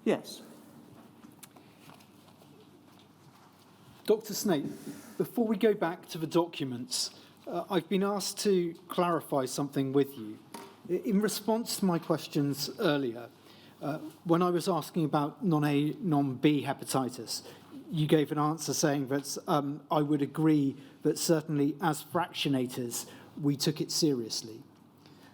Yes. Dr. Snape, before we go back to the documents, I've been asked to clarify something with you. In response to my questions earlier, when I was asking about non-A, non-B hepatitis, you gave an answer saying that I would agree that certainly as fractionators, we took it seriously.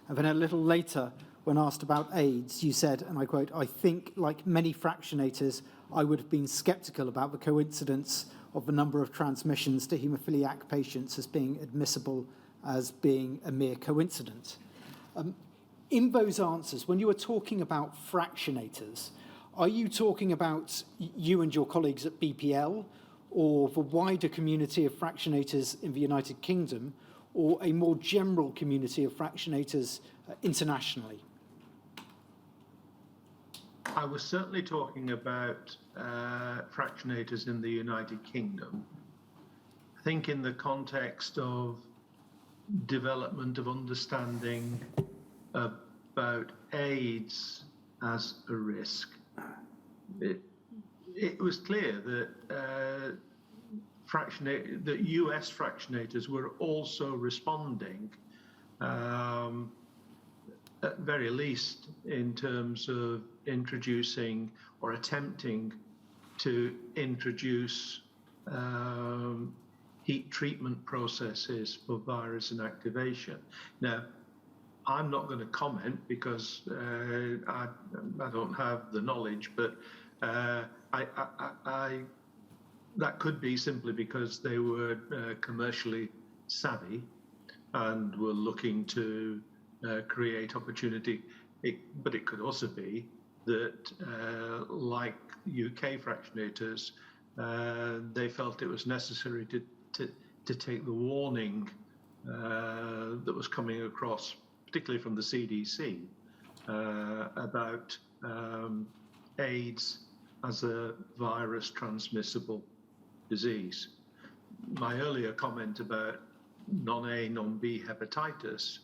And then a little later, when asked about AIDS, you said, and I quote, "I think, like many fractionators, I would have been sceptical about the coincidence of the number of transmissions to haemophiliac patients as being admissible as being a mere coincidence." In those answers, when you were talking about fractionators, are you talking about you and your colleagues at BPL, or the wider community of fractionators in the United Kingdom, or a more general community of fractionators internationally? I was certainly talking about fractionators in the United Kingdom. I think in the context of development of understanding about AIDS as a risk, it was clear that that US fractionators were also responding, at very least in terms of introducing or attempting to introduce heat treatment processes for virus inactivation. Now, I'm not going to comment because I don't have the knowledge, but that could be simply because they were commercially savvy and were looking to create opportunity. But it could also be that, like UK fractionators, they felt it was necessary to take the warning that was coming across, particularly from the CDC, about AIDS as a virus transmissible disease. My earlier comment about non-A, non-B hepatitis,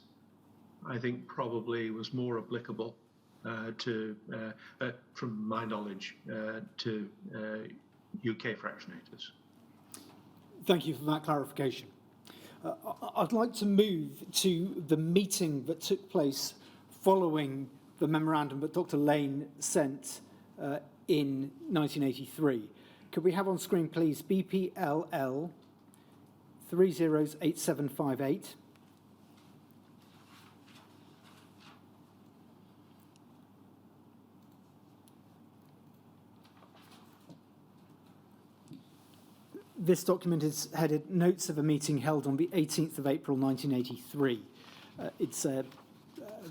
I think probably was more applicable from my knowledge, to UK fractionators. Thank you for that clarification. I'd like to move to the meeting that took place following the memorandum that Dr. Lane sent in 1983. Could we have on screen, please, BPLL 308758. This document is headed Notes of a Meeting Held on the 18th of April 1983. It's a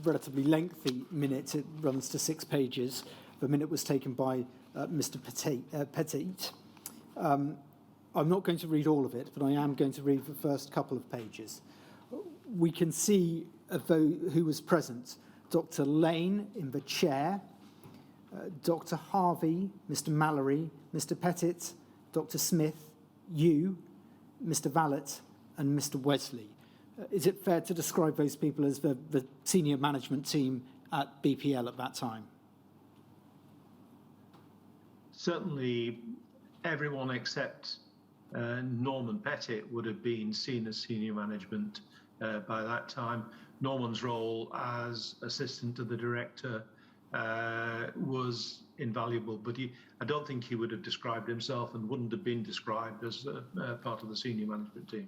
relatively lengthy minute. It runs to 6 pages. The minute was taken by Mr. Petit. I'm not going to read all of it, but I am going to read the first couple of pages. We can see who was present. Dr. Lane in the chair, Dr. Harvey, Mr. Mallory, Mr. Pettit, Dr. Smith, you, Mr. Vallet, and Mr. Wesley. Is it fair to describe those people as the senior management team at BPL at that time? Certainly, everyone except Norman Pettit would have been seen as senior management by that time. Norman's role as assistant to the director was invaluable, but I don't think he would have described himself and wouldn't have been described as part of the senior management team.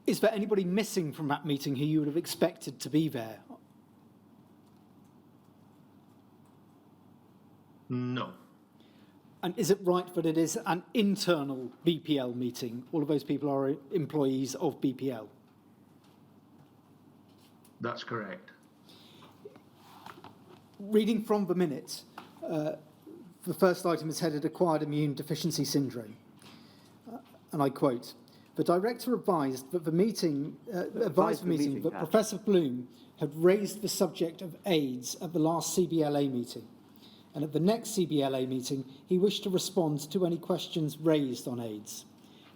Is there anybody missing from that meeting who you would have expected to be there? No. And is it right that it is an internal BPL meeting? All of those people are employees of BPL? That's correct. Reading from the minutes, the first item is headed Acquired Immune Deficiency Syndrome. And I quote, "The director advised that that Professor Bloom had raised the subject of AIDS at the last CBLA meeting. And at the next CBLA meeting, he wished to respond to any questions raised on AIDS.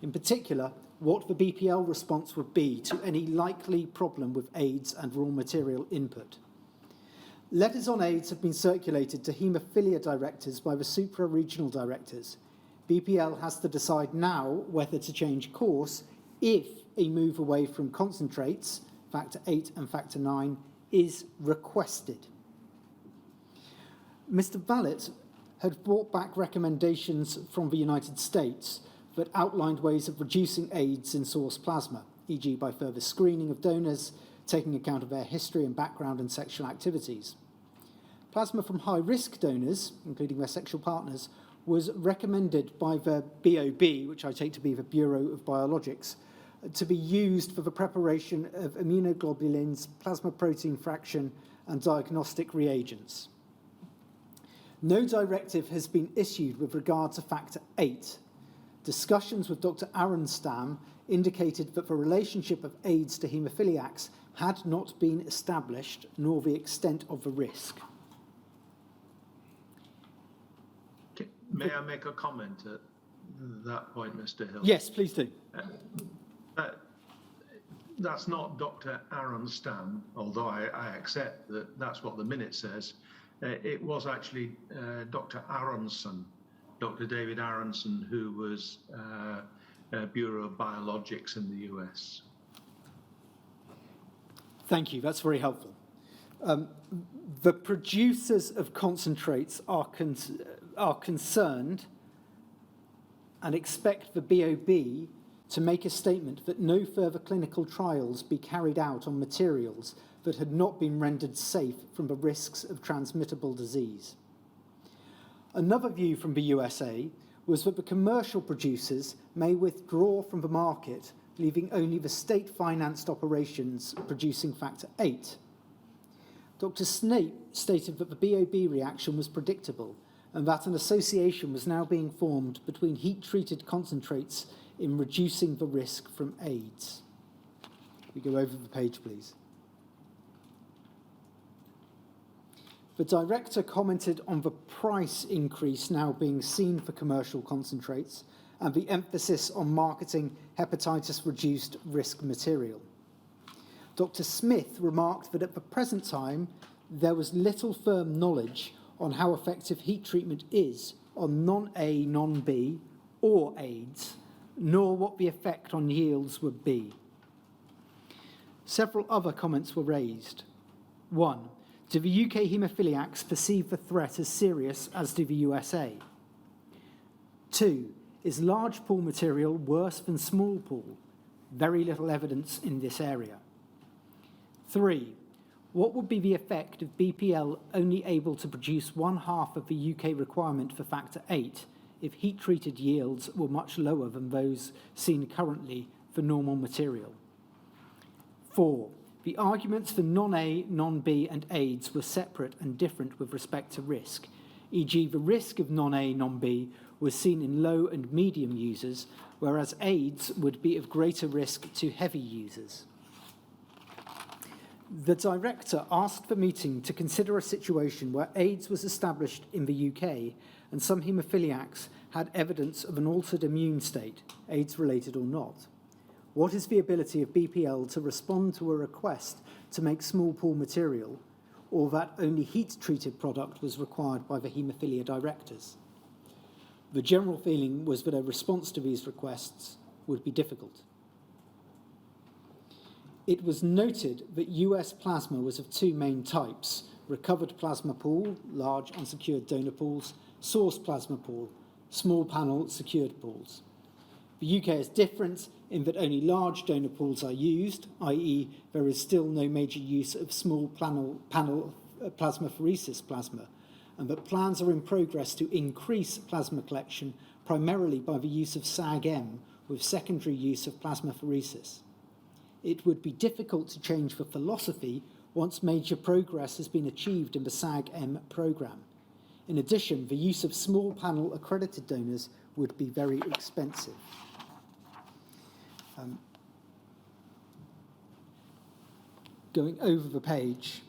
In particular, what the BPL response would be to any likely problem with AIDS and raw material input. Letters on AIDS have been circulated to haemophilia directors by the supra-regional directors. BPL has to decide now whether to change course if a move away from concentrates, factor 8 and factor 9, is requested. Mr. Vallet had brought back recommendations from the United States that outlined ways of reducing AIDS in source plasma, e.g. by further screening of donors, taking account of their history and background and sexual activities. Plasma from high-risk donors, including their sexual partners, was recommended by the BOB, which I take to be the Bureau of Biologics, to be used for the preparation of immunoglobulins, plasma protein fraction, and diagnostic reagents. No directive has been issued with regard to factor 8. Discussions with Dr. Aronstam indicated that the relationship of AIDS to haemophiliacs had not been established, nor the extent of the risk. May I make a comment at that point, Mr. Hill? Yes, please do. That's not Dr. Aronstam, although I accept that that's what the minute says. It was actually Dr. Aronson, Dr. David Aronson, who was Bureau of Biologics in the US. Thank you, that's very helpful. The producers of concentrates are concerned and expect the BOB to make a statement that no further clinical trials be carried out on materials that had not been rendered safe from the risks of transmittable disease. Another view from the USA was that the commercial producers may withdraw from the market, leaving only the state-financed operations producing factor 8. Dr. Snape stated that the BOB reaction was predictable and that an association was now being formed between heat-treated concentrates in reducing the risk from AIDS. We go over the page, please. The director commented on the price increase now being seen for commercial concentrates and the emphasis on marketing hepatitis-reduced risk material. Dr. Smith remarked that at the present time, there was little firm knowledge on how effective heat treatment is on non-A, non-B, or AIDS, nor what the effect on yields would be. Several other comments were raised. 1. Do the UK haemophiliacs perceive the threat as serious as do the USA? 2. Is large pool material worse than small pool? Very little evidence in this area. 3. What would be the effect of BPL only able to produce 1/2 of the UK requirement for factor 8 if heat-treated yields were much lower than those seen currently for normal material? 4. The arguments for non-A, non-B and AIDS were separate and different with respect to risk, e.g. the risk of non-A, non-B was seen in low and medium users, whereas AIDS would be of greater risk to heavy users. The director asked the meeting to consider a situation where AIDS was established in the UK and some haemophiliacs had evidence of an altered immune state, AIDS-related or not. What is the ability of BPL to respond to a request to make small pool material, or that only heat-treated product was required by the haemophilia directors? The general feeling was that a response to these requests would be difficult. It was noted that US plasma was of 2 main types: recovered plasma pool, large unsecured donor pools, source plasma pool, small panel secured pools. The UK is different in that only large donor pools are used, i.e. there is still no major use of small panel plasmapheresis plasma, and that plans are in progress to increase plasma collection primarily by the use of SAG-M with secondary use of plasmapheresis. It would be difficult to change the philosophy once major progress has been achieved in the SAG-M programme. In addition, the use of small panel accredited donors would be very expensive. Going over the page,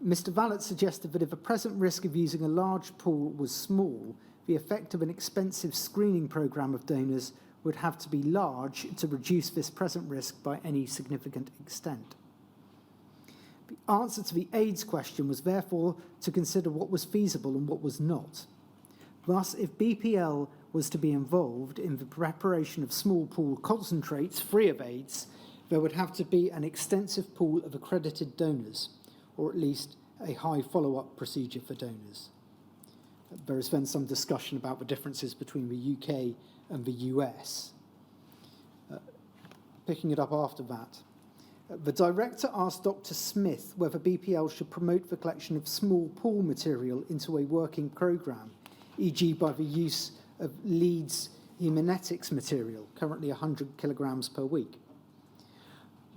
Mr. Vallet suggested that if the present risk of using a large pool was small, the effect of an expensive screening programme of donors would have to be large to reduce this present risk by any significant extent. The answer to the AIDS question was therefore to consider what was feasible and what was not. Thus, if BPL was to be involved in the preparation of small pool concentrates free of AIDS, there would have to be an extensive pool of accredited donors, or at least a high follow-up procedure for donors. There is then some discussion about the differences between the UK and the US. Picking it up after that, the director asked Dr. Smith whether BPL should promote the collection of small pool material into a working programme, e.g. by the use of Leeds hemanetics material, currently 100 kilograms per week.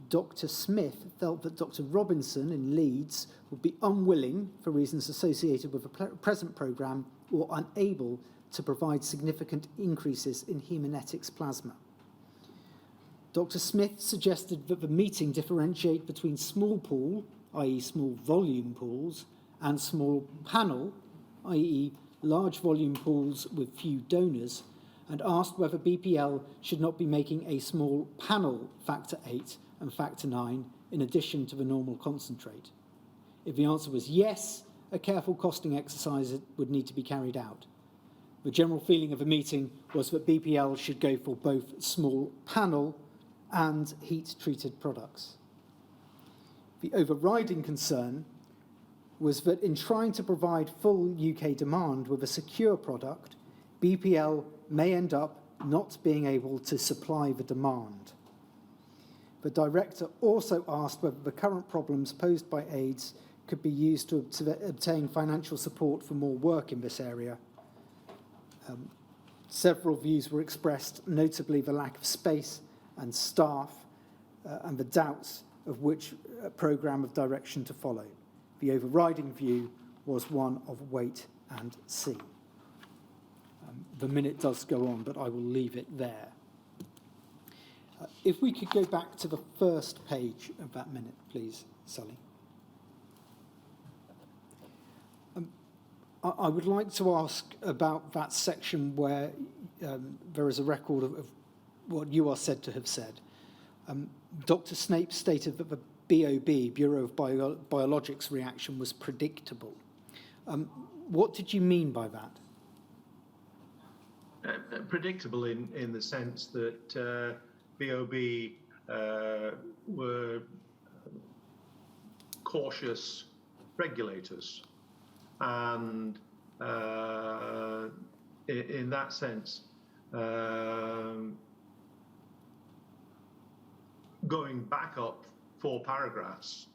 Dr. Smith felt that Dr. Robinson in Leeds would be unwilling, for reasons associated with the present programme, or unable to provide significant increases in hemanetics plasma. Dr. Smith suggested that the meeting differentiate between small pool, i.e. small volume pools, and small panel, i.e. large volume pools with few donors, and asked whether BPL should not be making a small panel factor 8 and factor 9 in addition to the normal concentrate. If the answer was yes, a careful costing exercise would need to be carried out. The general feeling of the meeting was that BPL should go for both small panel and heat-treated products. The overriding concern was that in trying to provide full UK demand with a secure product, BPL may end up not being able to supply the demand. The director also asked whether the current problems posed by AIDS could be used to obtain financial support for more work in this area. Several views were expressed, notably the lack of space and staff, and the doubts of which programme of direction to follow. The overriding view was one of wait and see. The minute does go on, but I will leave it there. If we could go back to the first page of that minute, please, Sally. I would like to ask about that section where there is a record of what you are said to have said. Dr. Snape stated that the BOB, Bureau of Biologics reaction, was predictable. What did you mean by that? Predictable in the sense that BOB were cautious regulators, and in that sense, going back up 4 paragraphs,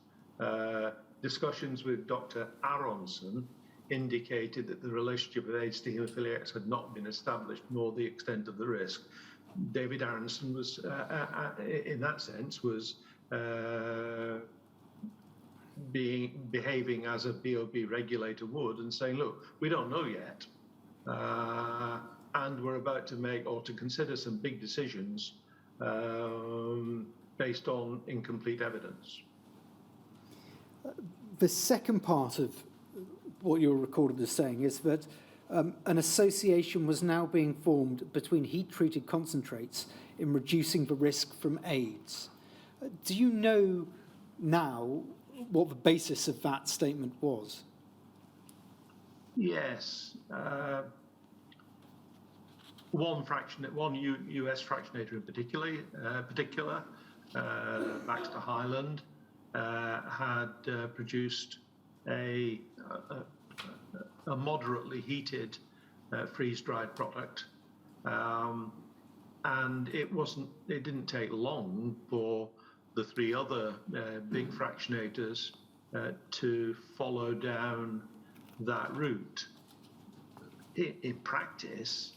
discussions with Dr. Aronson indicated that the relationship of AIDS to haemophiliacs had not been established, nor the extent of the risk. David Aronson was, in that sense, was behaving as a BOB regulator would and saying, look, we don't know yet, and we're about to make or to consider some big decisions based on incomplete evidence. The second part of what you're recorded as saying is that an association was now being formed between heat-treated concentrates in reducing the risk from AIDS. Do you know now what the basis of that statement was? Yes. One US fractionator in particular, Baxter Highland, had produced a moderately heated freeze-dried product, and it didn't take long for the 3 other big fractionators to follow down that route. In practice,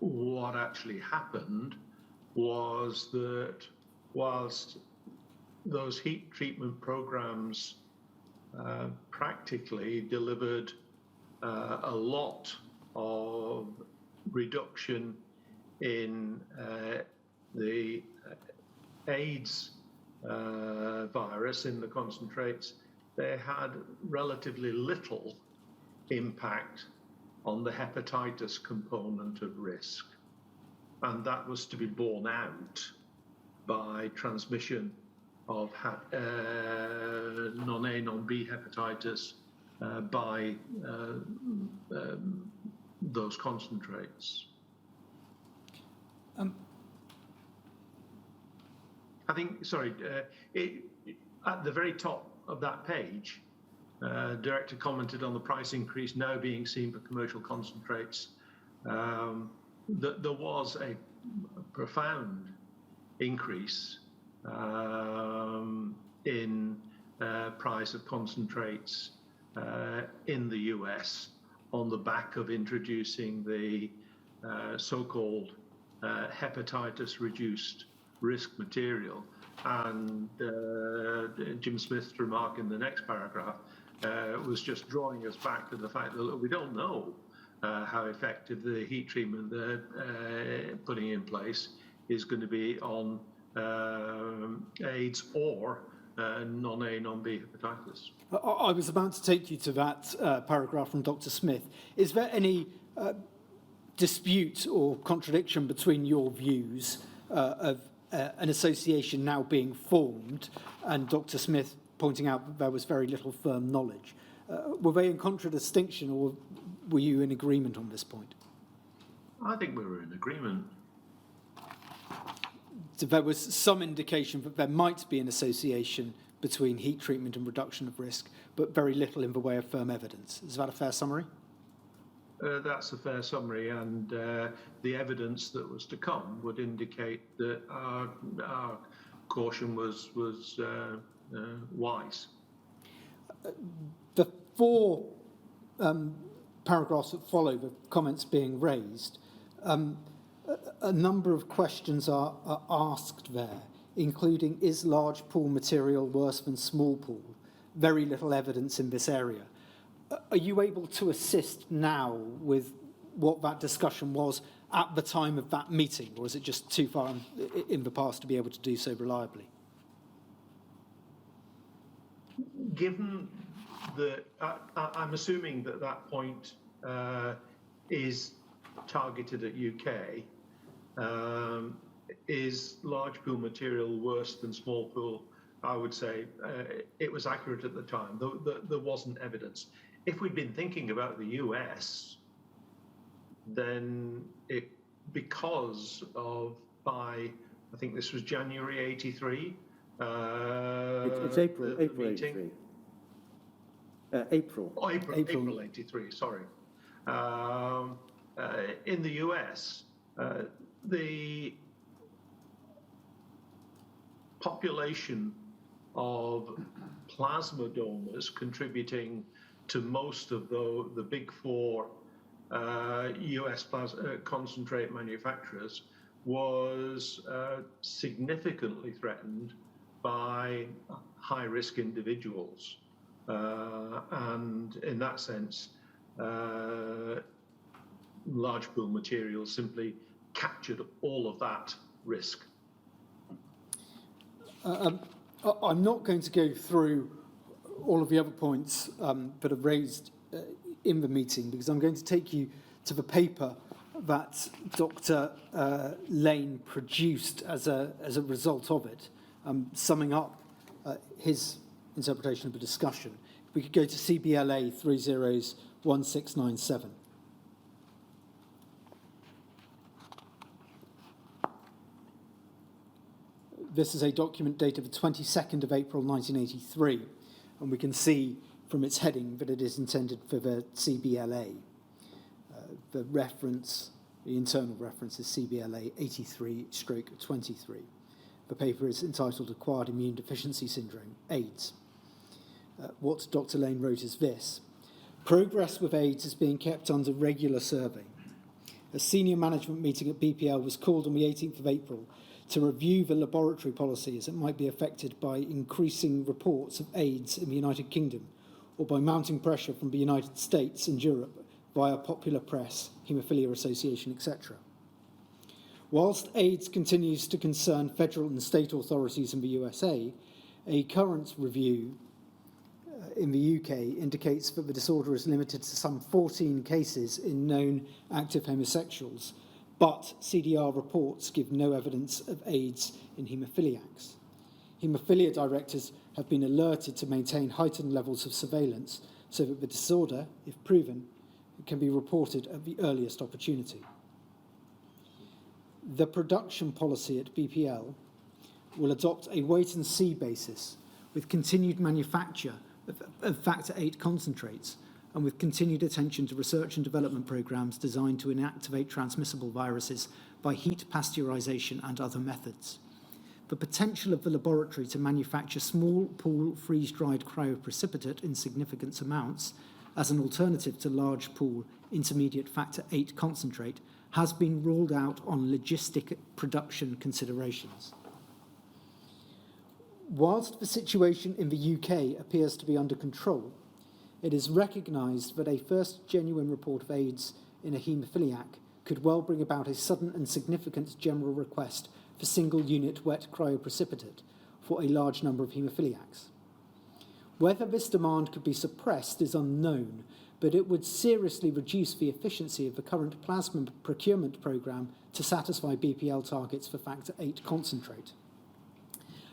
what actually happened was that whilst those heat treatment programs practically delivered a lot of reduction in the AIDS virus in the concentrates, they had relatively little impact on the hepatitis component of risk. And that was to be borne out by transmission of non-A, non-B hepatitis by those concentrates. I think, sorry, at the very top of that page, Director commented on the price increase now being seen for commercial concentrates. There was a profound increase in price of concentrates in the US on the back of introducing the so-called hepatitis reduced risk material. And Jim Smith's remark in the next paragraph was just drawing us back to the fact that we don't know how effective the heat treatment they're putting in place is going to be on AIDS or non-A, non-B hepatitis. I was about to take you to that paragraph from Dr. Smith. Is there any dispute or contradiction between your views of an association now being formed and Dr. Smith pointing out that there was very little firm knowledge? Were they in contradistinction, or were you in agreement on this point? I think we were in agreement. So there was some indication that there might be an association between heat treatment and reduction of risk, but very little in the way of firm evidence. Is that a fair summary? That's a fair summary, and the evidence that was to come would indicate that our caution was wise. The four paragraphs that follow the comments being raised, a number of questions are asked there, including, is large pool material worse than small pool? Very little evidence in this area. Are you able to assist now with what that discussion was at the time of that meeting, or is it just too far in the past to be able to do so reliably? Given that, I'm assuming that that point is targeted at UK. Is large pool material worse than small pool? I would say it was accurate at the time. There wasn't evidence. If we'd been thinking about the US, then because of I think this was January '83. It's April '83. April '83. Sorry. In the US, the population of plasma donors contributing to most of the big four US concentrate manufacturers was significantly threatened by high-risk individuals. And in that sense, large pool materials simply captured all of that risk. I'm not going to go through all of the other points that are raised in the meeting, because I'm going to take you to the paper that Dr. Lane produced as a result of it, summing up his interpretation of the discussion. We could go to CBLA83 1697. This is a document dated the 22nd of April 1983, and we can see from its heading that it is intended for the CBLA. The internal reference is CBLA83 Stroke 23. The paper is entitled Acquired Immune Deficiency Syndrome, AIDS. What Dr. Lane wrote is this: progress with AIDS is being kept under regular survey. A senior management meeting at BPL was called on the 18th of April to review the laboratory policy as it might be affected by increasing reports of AIDS in the United Kingdom, or by mounting pressure from the United States and Europe via popular press, haemophilia association, etc. Whilst AIDS continues to concern federal and state authorities in the USA, a current review in the UK indicates that the disorder is limited to some 14 cases in known active homosexuals, but CDR reports give no evidence of AIDS in haemophiliacs. haemophilia directors have been alerted to maintain heightened levels of surveillance so that the disorder, if proven, can be reported at the earliest opportunity. The production policy at BPL will adopt a wait-and-see basis with continued manufacture of factor VIII concentrates and with continued attention to research and development programs designed to inactivate transmissible viruses by heat pasteurization and other methods. The potential of the laboratory to manufacture small pool freeze-dried cryoprecipitate in significant amounts as an alternative to large pool intermediate factor VIII concentrate has been ruled out on logistic production considerations. Whilst the situation in the UK appears to be under control, it is recognised that a first genuine report of AIDS in a haemophiliac could well bring about a sudden and significant general request for single-unit wet cryoprecipitate for a large number of haemophiliacs. Whether this demand could be suppressed is unknown, but it would seriously reduce the efficiency of the current plasma procurement programme to satisfy BPL targets for factor VIII concentrate.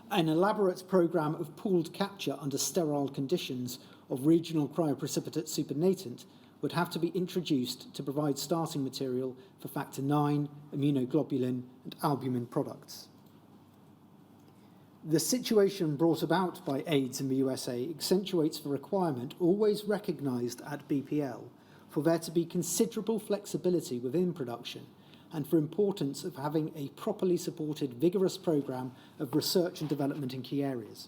An elaborate programme of pooled capture under sterile conditions of regional cryoprecipitate supernatant would have to be introduced to provide starting material for factor IX, immunoglobulin, and albumin products. The situation brought about by AIDS in the USA accentuates the requirement, always recognised at BPL, for there to be considerable flexibility within production and for importance of having a properly supported, vigorous programme of research and development in key areas.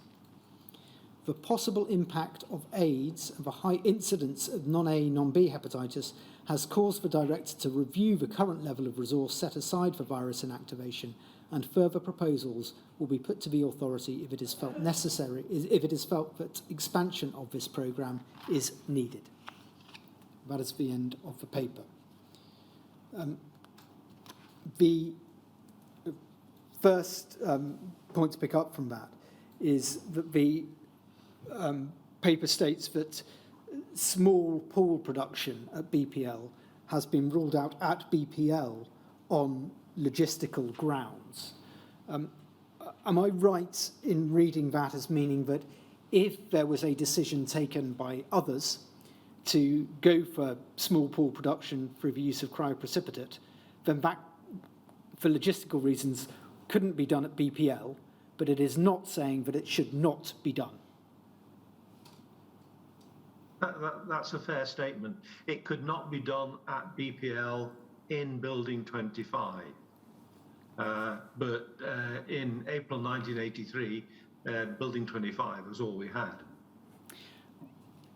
The possible impact of AIDS and the high incidence of non-A, non-B hepatitis has caused the director to review the current level of resource set aside for virus inactivation, and further proposals will be put to the authority if it is felt necessary, if it is felt that expansion of this programme is needed. That is the end of the paper. The first point to pick up from that is that the paper states that small pool production at BPL has been ruled out at BPL on logistical grounds. Am I right in reading that as meaning that if there was a decision taken by others to go for small pool production through the use of cryoprecipitate, then that, for logistical reasons, couldn't be done at BPL, but it is not saying that it should not be done? That's a fair statement. It could not be done at BPL in Building 25. But in April 1983, Building 25 was all we had.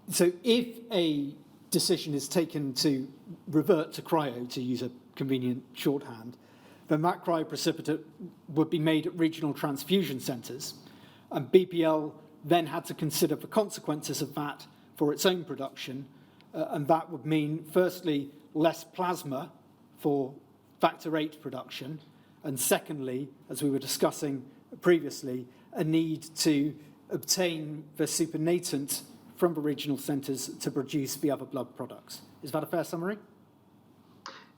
So if a decision is taken to revert to cryo, to use a convenient shorthand, then that cryoprecipitate would be made at regional transfusion centres, and BPL then had to consider the consequences of that for its own production, and that would mean, firstly, less plasma for factor VIII production, and secondly, as we were discussing previously, a need to obtain the supernatant from the regional centres to produce the other blood products. Is that a fair summary?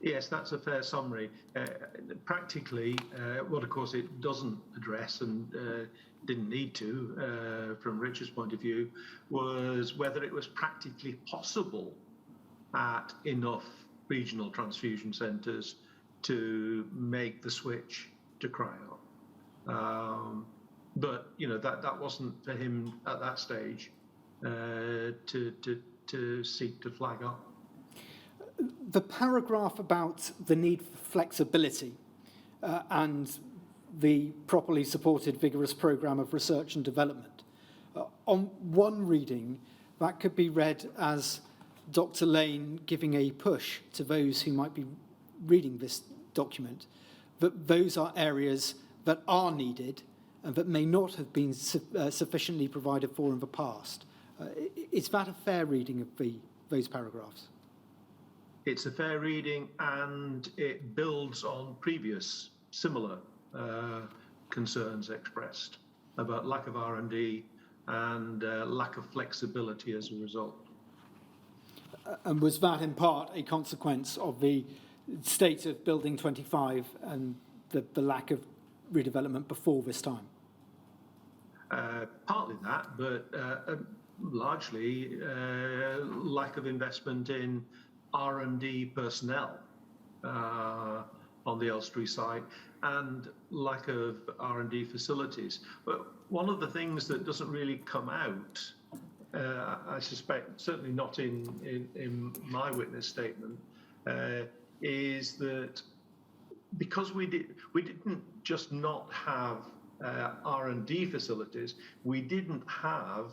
Yes, that's a fair summary. Practically, what of course it doesn't address and didn't need to, from Richard's point of view, was whether it was practically possible at enough regional transfusion centres to make the switch to cryo. But you know that wasn't for him at that stage to seek to flag up. The paragraph about the need for flexibility and the properly supported vigorous programme of research and development. On one reading, that could be read as Dr. Lane giving a push to those who might be reading this document, that those are areas that are needed and that may not have been sufficiently provided for in the past. Is that a fair reading of those paragraphs? It's a fair reading, and it builds on previous similar concerns expressed about lack of R&D and lack of flexibility as a result. And was that in part a consequence of the state of Building 25 and the lack of redevelopment before this time? Partly that, but largely lack of investment in R&D personnel on the Elstree site, and lack of R&D facilities. But one of the things that doesn't really come out, I suspect, certainly not in my witness statement, is that because we didn't just not have R&D facilities, we didn't have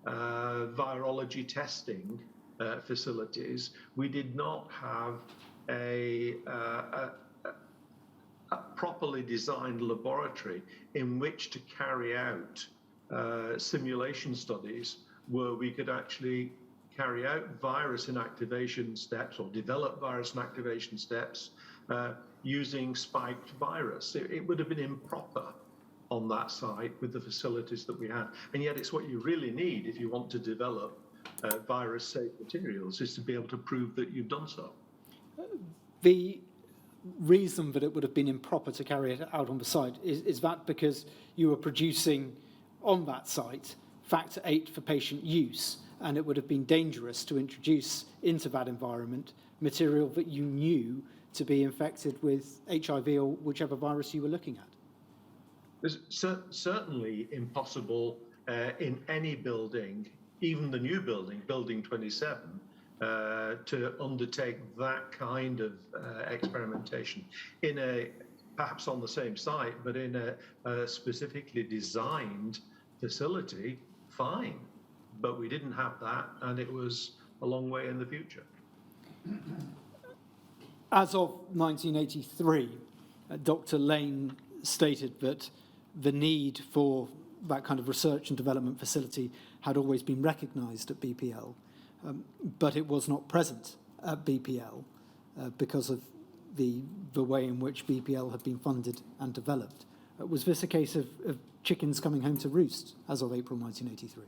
virology testing facilities. We did not have a properly designed laboratory in which to carry out simulation studies where we could actually carry out virus inactivation steps or develop virus inactivation steps using spiked virus. It would have been improper on that site with the facilities that we had. And yet it's what you really need if you want to develop virus-safe materials, is to be able to prove that you've done so. The reason that it would have been improper to carry it out on the site is that because you were producing on that site factor 8 for patient use, and it would have been dangerous to introduce into that environment material that you knew to be infected with HIV or whichever virus you were looking at. It's certainly impossible in any building, even the new building, Building 27, to undertake that kind of experimentation in a, perhaps on the same site, but in a specifically designed facility, fine. But we didn't have that, and it was a long way in the future. As of 1983, Dr. Lane stated that the need for that kind of research and development facility had always been recognised at BPL, but it was not present at BPL because of the way in which BPL had been funded and developed. Was this a case of chickens coming home to roost as of April 1983?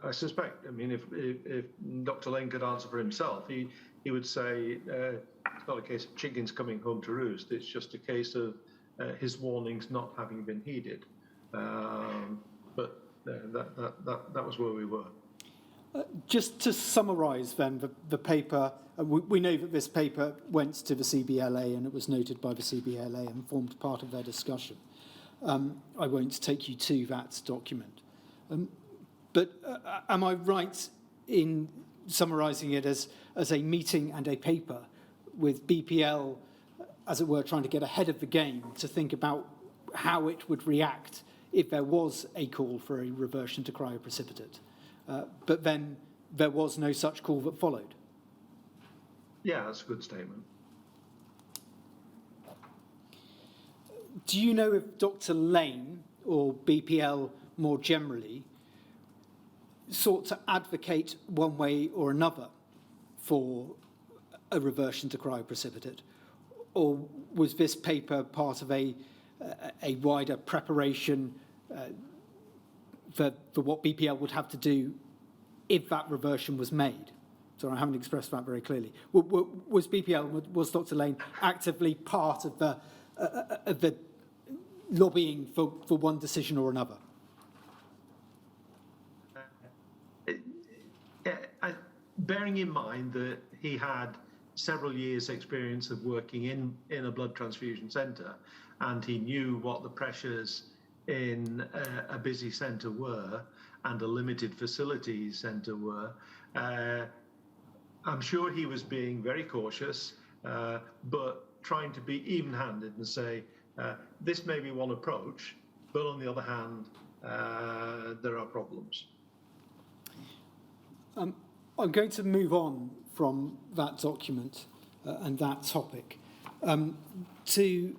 I suspect. I mean, if Dr. Lane could answer for himself, he would say it's not a case of chickens coming home to roost. It's just a case of his warnings not having been heeded. But that was where we were. Just to summarise then the paper, we know that this paper went to the CBLA and it was noted by the CBLA and formed part of their discussion. I won't take you to that document. But am I right in summarising it as a meeting and a paper with BPL, as it were, trying to get ahead of the game to think about how it would react if there was a call for a reversion to cryoprecipitate? But then there was no such call that followed. Yeah, that's a good statement. Do you know if Dr. Lane or BPL more generally sought to advocate one way or another for a reversion to cryoprecipitate, or was this paper part of a wider preparation for what BPL would have to do if that reversion was made? So I haven't expressed that very clearly. Was BPL, was Dr. Lane actively part of the lobbying for one decision or another? Bearing in mind that he had several years' experience of working in a blood transfusion centre, and he knew what the pressures in a busy centre were and a limited facilities centre were, I'm sure he was being very cautious, but trying to be even-handed and say, this may be one approach, but on the other hand, there are problems. I'm going to move on from that document and that topic to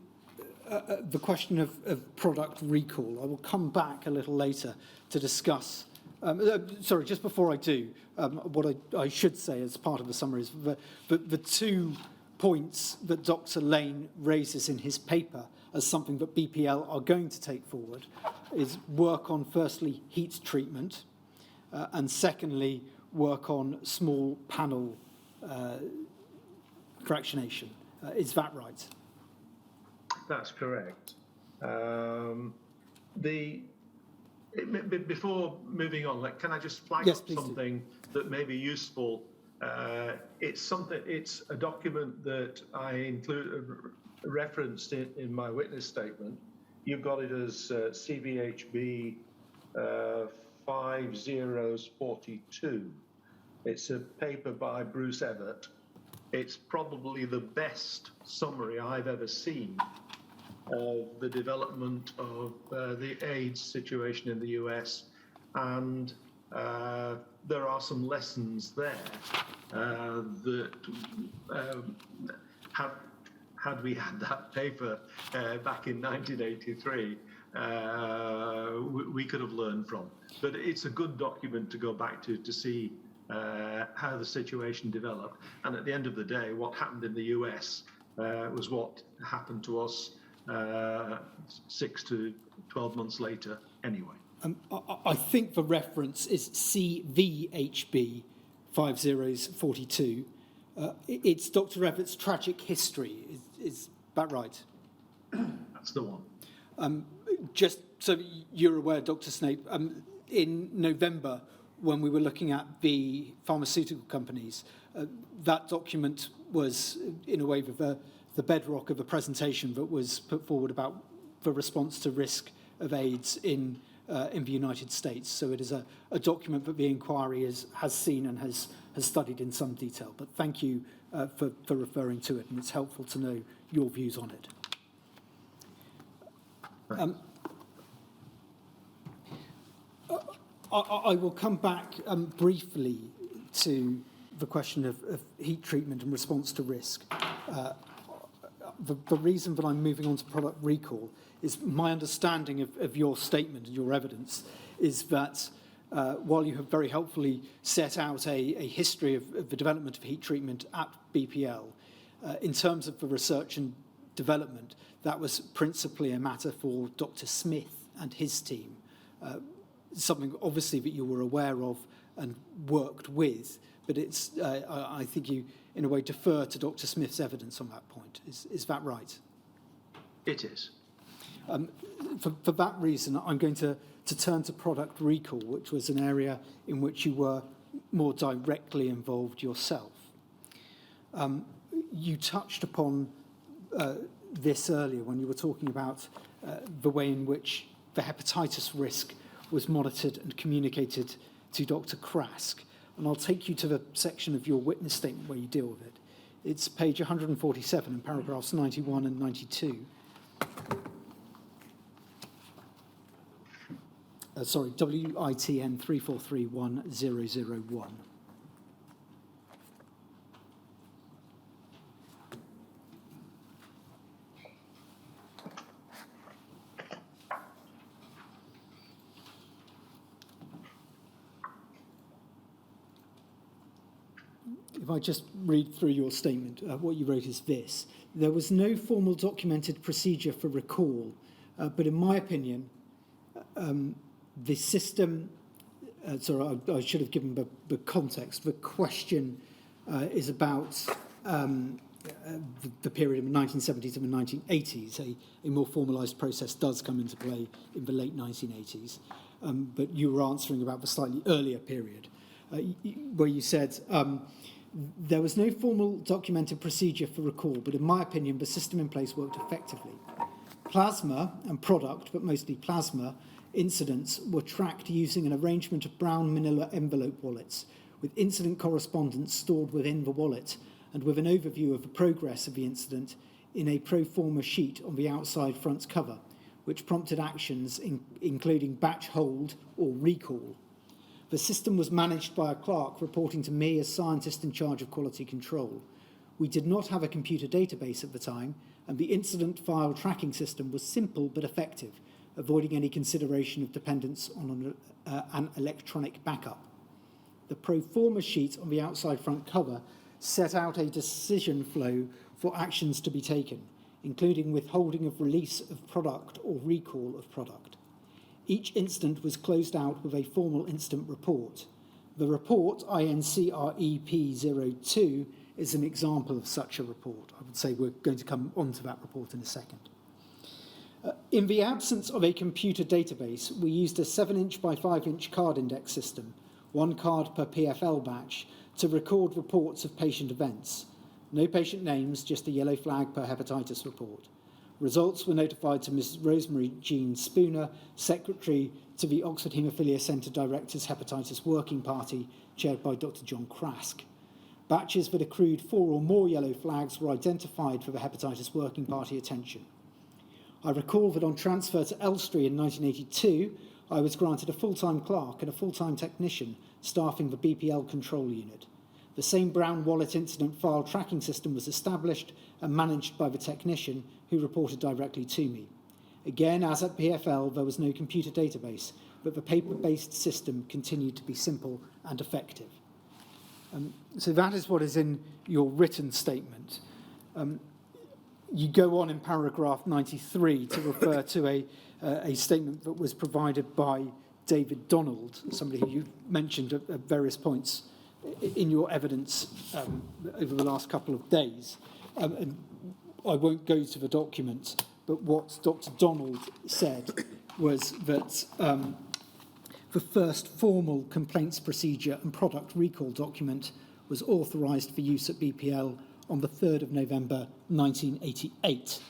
the question of product recall. I will come back a little later to discuss. Sorry, just before I do, what I should say as part of the summary is the 2 points that Dr. Lane raises in his paper as something that BPL are going to take forward is work on, firstly, heat treatment, and secondly, work on small panel fractionation. Is that right? That's correct. Before moving on, can I just flag up something that may be useful? It's a document that I referenced in my witness statement. You've got it as CBHB 5042. It's a paper by Bruce Evert. It's probably the best summary I've ever seen of the development of the AIDS situation in the US, and there are some lessons there that had we had that paper back in 1983, we could have learned from. But it's a good document to go back to see how the situation developed. And at the end of the day, what happened in the US was what happened to us 6 to 12 months later anyway. I think the reference is CVHB 5042. It's Dr. Everett's tragic history. Is that right? That's the one. Just so you're aware, Dr. Snape, in November, when we were looking at the pharmaceutical companies, that document was, in a way, the bedrock of a presentation that was put forward about the response to risk of AIDS in the United States. So it is a document that the inquiry has seen and has studied in some detail. But thank you for referring to it, and it's helpful to know your views on it. I will come back briefly to the question of heat treatment and response to risk. The reason that I'm moving on to product recall is my understanding of your statement and your evidence is that while you have very helpfully set out a history of the development of heat treatment at BPL, in terms of the research and development, that was principally a matter for Dr. Smith and his team, something obviously that you were aware of and worked with, but it's, I think you, in a way, defer to Dr. Smith's evidence on that point. Is that right? It is. For that reason, I'm going to turn to product recall, which was an area in which you were more directly involved yourself. You touched upon this earlier when you were talking about the way in which the hepatitis risk was monitored and communicated to Dr. Krask. And I'll take you to the section of your witness statement where you deal with it. It's page 147 in paragraphs 91 and 92. Sorry, WITN 3431001. If I just read through your statement, what you wrote is this. There was no formal documented procedure for recall, but in my opinion, the system, sorry, I should have given the context. The question is about the period of the 1970s and the 1980s. A more formalised process does come into play in the late 1980s, but you were answering about the slightly earlier period, where you said, there was no formal documented procedure for recall, but in my opinion, the system in place worked effectively. Plasma and product, but mostly plasma, incidents were tracked using an arrangement of brown manila envelope wallets, with incident correspondence stored within the wallet, and with an overview of the progress of the incident in a pro forma sheet on the outside front cover, which prompted actions including batch hold or recall. The system was managed by a clerk reporting to me as scientist in charge of quality control. We did not have a computer database at the time, and the incident file tracking system was simple but effective, avoiding any consideration of dependence on an electronic backup. The pro forma sheet on the outside front cover set out a decision flow for actions to be taken, including withholding of release of product or recall of product. Each incident was closed out with a formal incident report. The report, INCREP02, is an example of such a report. I would say we're going to come onto that report in a second. In the absence of a computer database, we used a 7-inch by 5-inch card index system, 1 card per PFL batch, to record reports of patient events. No patient names, just a yellow flag per hepatitis report. Results were notified to Ms. Rosemary Jean Spooner, Secretary to the Oxford Haemophilia Centre Directors Hepatitis Working Party, chaired by Dr. John Crask. Batches that accrued 4 or more yellow flags were identified for the Hepatitis Working Party attention. I recall that on transfer to Elstree in 1982, I was granted a full-time clerk and a full-time technician staffing the BPL control unit. The same brown wallet incident file tracking system was established and managed by the technician who reported directly to me. Again, as at PFL, there was no computer database, but the paper-based system continued to be simple and effective. So that is what is in your written statement. You go on in paragraph 93 to refer to a statement that was provided by David Donald, somebody who you mentioned at various points in your evidence over the last couple of days. And I won't go to the document, but what Dr. Donald said was that the first formal complaints procedure and product recall document was authorised for use at BPL on the 3rd of November 1988.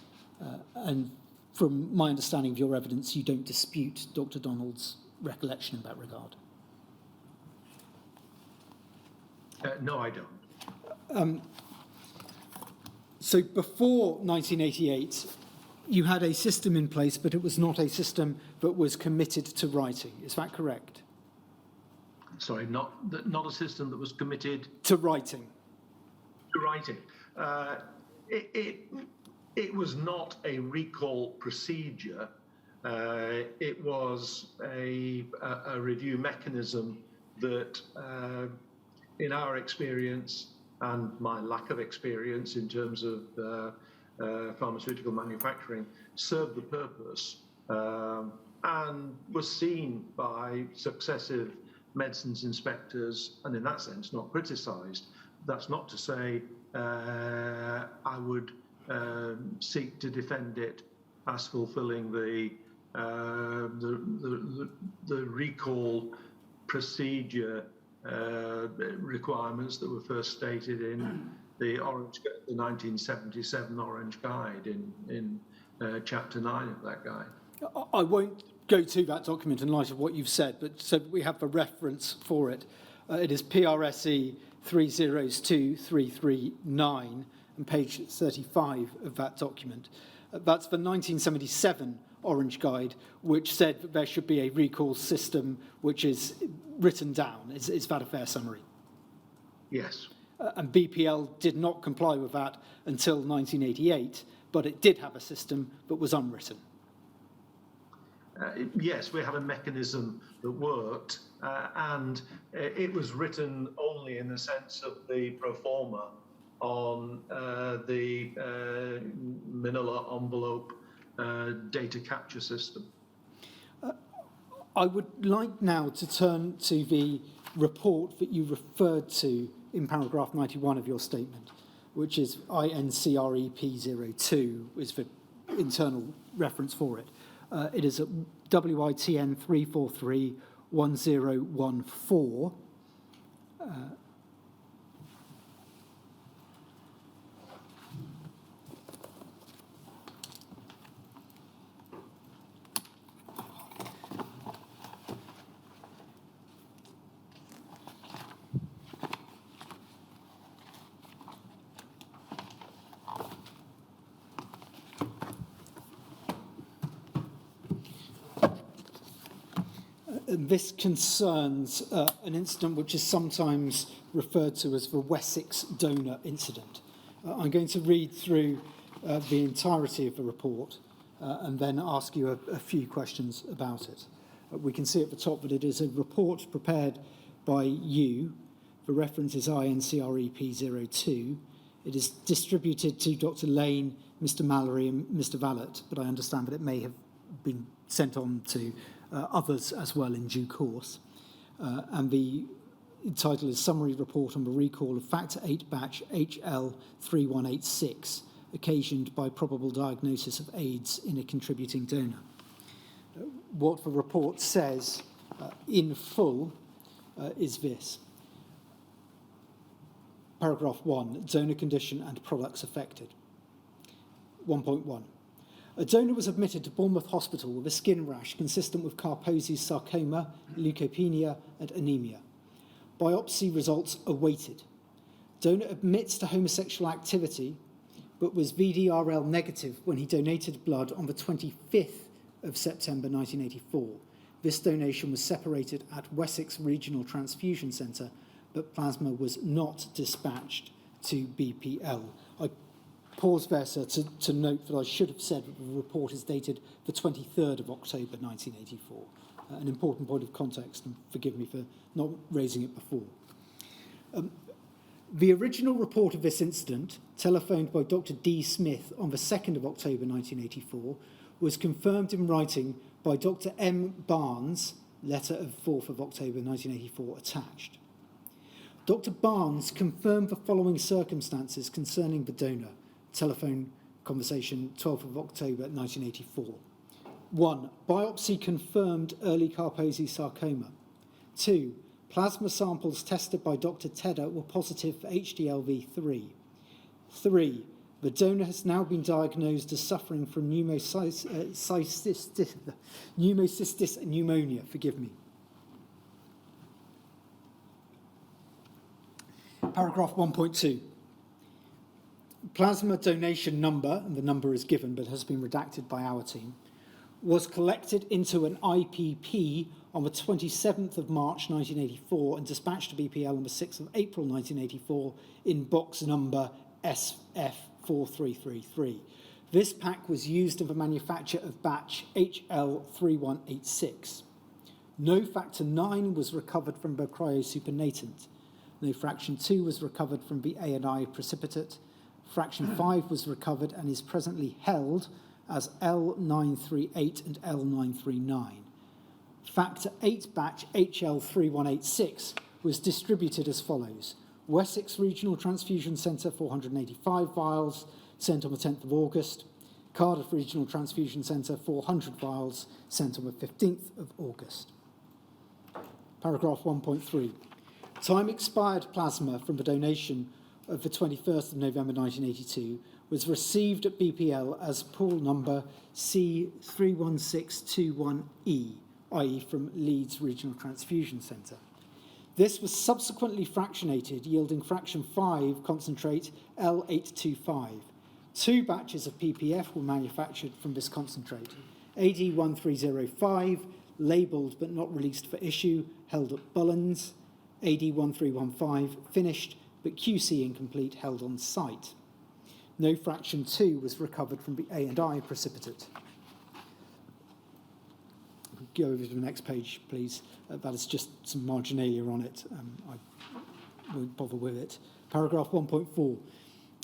And from my understanding of your evidence, you don't dispute Dr. Donald's recollection in that regard. No, I don't. So before 1988, you had a system in place, but it was not a system that was committed to writing. Is that correct? Sorry, not a system that was committed to writing. To writing. It was not a recall procedure. It was a review mechanism that, in our experience and my lack of experience in terms of pharmaceutical manufacturing, served the purpose and was seen by successive medicines inspectors, and in that sense not criticised. That's not to say I would seek to defend it as fulfilling the recall procedure requirements that were first stated in the 1977 Orange Guide in Chapter 9 of that guide. I won't go to that document in light of what you've said, but so we have the reference for it. It is PRSE 302339 and page 35 of that document. That's the 1977 Orange Guide, which said that there should be a recall system which is written down. Is that a fair summary? Yes. And BPL did not comply with that until 1988, but it did have a system that was unwritten. Yes, we had a mechanism that worked, and it was written only in the sense of the pro forma on the manila envelope data capture system. I would like now to turn to the report that you referred to in paragraph 91 of your statement, which is INCREP02, is the internal reference for it. It is at WITN 3431014. This concerns an incident which is sometimes referred to as the Wessex donor incident. I'm going to read through the entirety of the report and then ask you a few questions about it. We can see at the top that it is a report prepared by you. The reference is INCREP02. It is distributed to Dr. Lane, Mr. Mallory and Mr. Vallet, but I understand that it may have been sent on to others as well in due course. And the title is Summary Report on the Recall of Factor 8 Batch HL3186 occasioned by probable diagnosis of AIDS in a contributing donor. What the report says in full is this. Paragraph 1, donor condition and products affected. 1.1. A donor was admitted to Bournemouth Hospital with a skin rash consistent with Kaposi's sarcoma, leukopenia, and anemia. Biopsy results awaited. Donor admits to homosexual activity, but was VDRL negative when he donated blood on the 25th of September 1984. This donation was separated at Wessex Regional Transfusion Centre, but plasma was not dispatched to BPL. I pause there, sir, to note that I should have said that the report is dated the 23rd of October 1984. An important point of context, and forgive me for not raising it before. The original report of this incident, telephoned by Dr. D. Smith on the 2nd of October 1984, was confirmed in writing by Dr. M. Barnes, letter of 4th of October 1984 attached. Dr. Barnes confirmed the following circumstances concerning the donor, telephone conversation 12th of October 1984. 1. Biopsy confirmed early Kaposi sarcoma. 2. Plasma samples tested by Dr. Tedder were positive for HDLV3. 3. The donor has now been diagnosed as suffering from pneumocystis pneumonia. Forgive me. Paragraph 1.2. Plasma donation number, and the number is given but has been redacted by our team, was collected into an IPP on the 27th of March 1984 and dispatched to BPL on the 6th of April 1984 in box number SF4333. This pack was used in the manufacture of batch HL3186. No factor 9 was recovered from the cryosupernatant. No fraction 2 was recovered from the A&I precipitate. Fraction 5 was recovered and is presently held as L938 and L939. Factor 8 batch HL3186 was distributed as follows. Wessex Regional Transfusion Centre, 485 vials, sent on the 10th of August. Cardiff Regional Transfusion Centre, 400 vials, sent on the 15th of August. Paragraph 1.3. Time expired plasma from the donation of the 21st of November 1982 was received at BPL as pool number C31621E, i.e. from Leeds Regional Transfusion Centre. This was subsequently fractionated, yielding fraction 5 concentrate L825. 2 batches of PPF were manufactured from this concentrate. AD1305, labelled but not released for issue, held at Bullens. AD1315, finished but QC incomplete, held on site. No fraction 2 was recovered from the A&I precipitate. Go over to the next page, please. That is just some marginalia on it. I won't bother with it. Paragraph 1.4.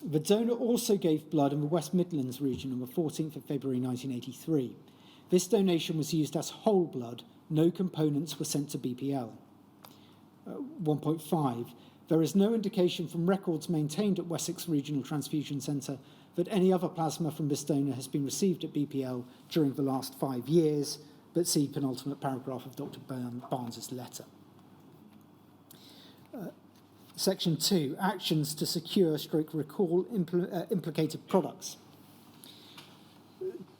The donor also gave blood in the West Midlands region on the 14th of February 1983. This donation was used as whole blood. No components were sent to BPL. 1.5. There is no indication from records maintained at Wessex Regional Transfusion Centre that any other plasma from this donor has been received at BPL during the last 5 years, but see penultimate paragraph of Dr. Barnes's letter. Section 2, actions to secure / recall implicated products.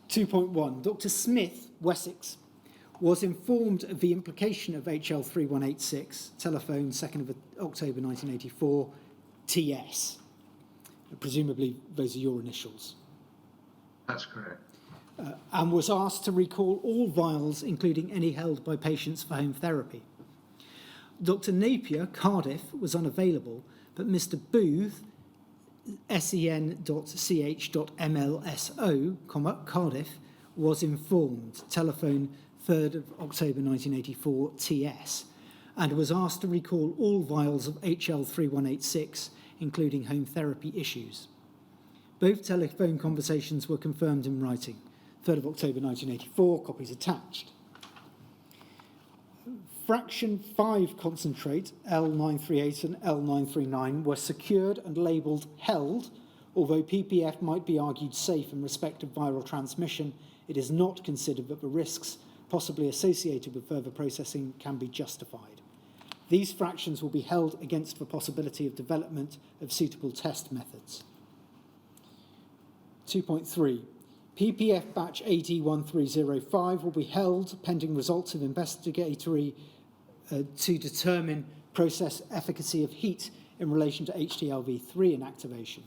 2.1, Dr. Smith, Wessex, was informed of the implication of HL3186, telephone 2nd of October 1984, TS. Presumably those are your initials. That's correct. And was asked to recall all vials, including any held by patients for home therapy. Dr. Napier, Cardiff, was unavailable, but Mr. Booth, sen.ch.mlso, Cardiff, was informed, telephone 3rd of October 1984, TS, and was asked to recall all vials of HL3186, including home therapy issues. Both telephone conversations were confirmed in writing. 3rd of October 1984, copies attached. Fraction 5 concentrate, L938 and L939, were secured and labelled held Although PPF might be argued safe in respect of viral transmission, it is not considered that the risks possibly associated with further processing can be justified. These fractions will be held against the possibility of development of suitable test methods. 2.3. PPF batch AD1305 will be held pending results of investigatory to determine process efficacy of heat in relation to HTLV3 inactivation.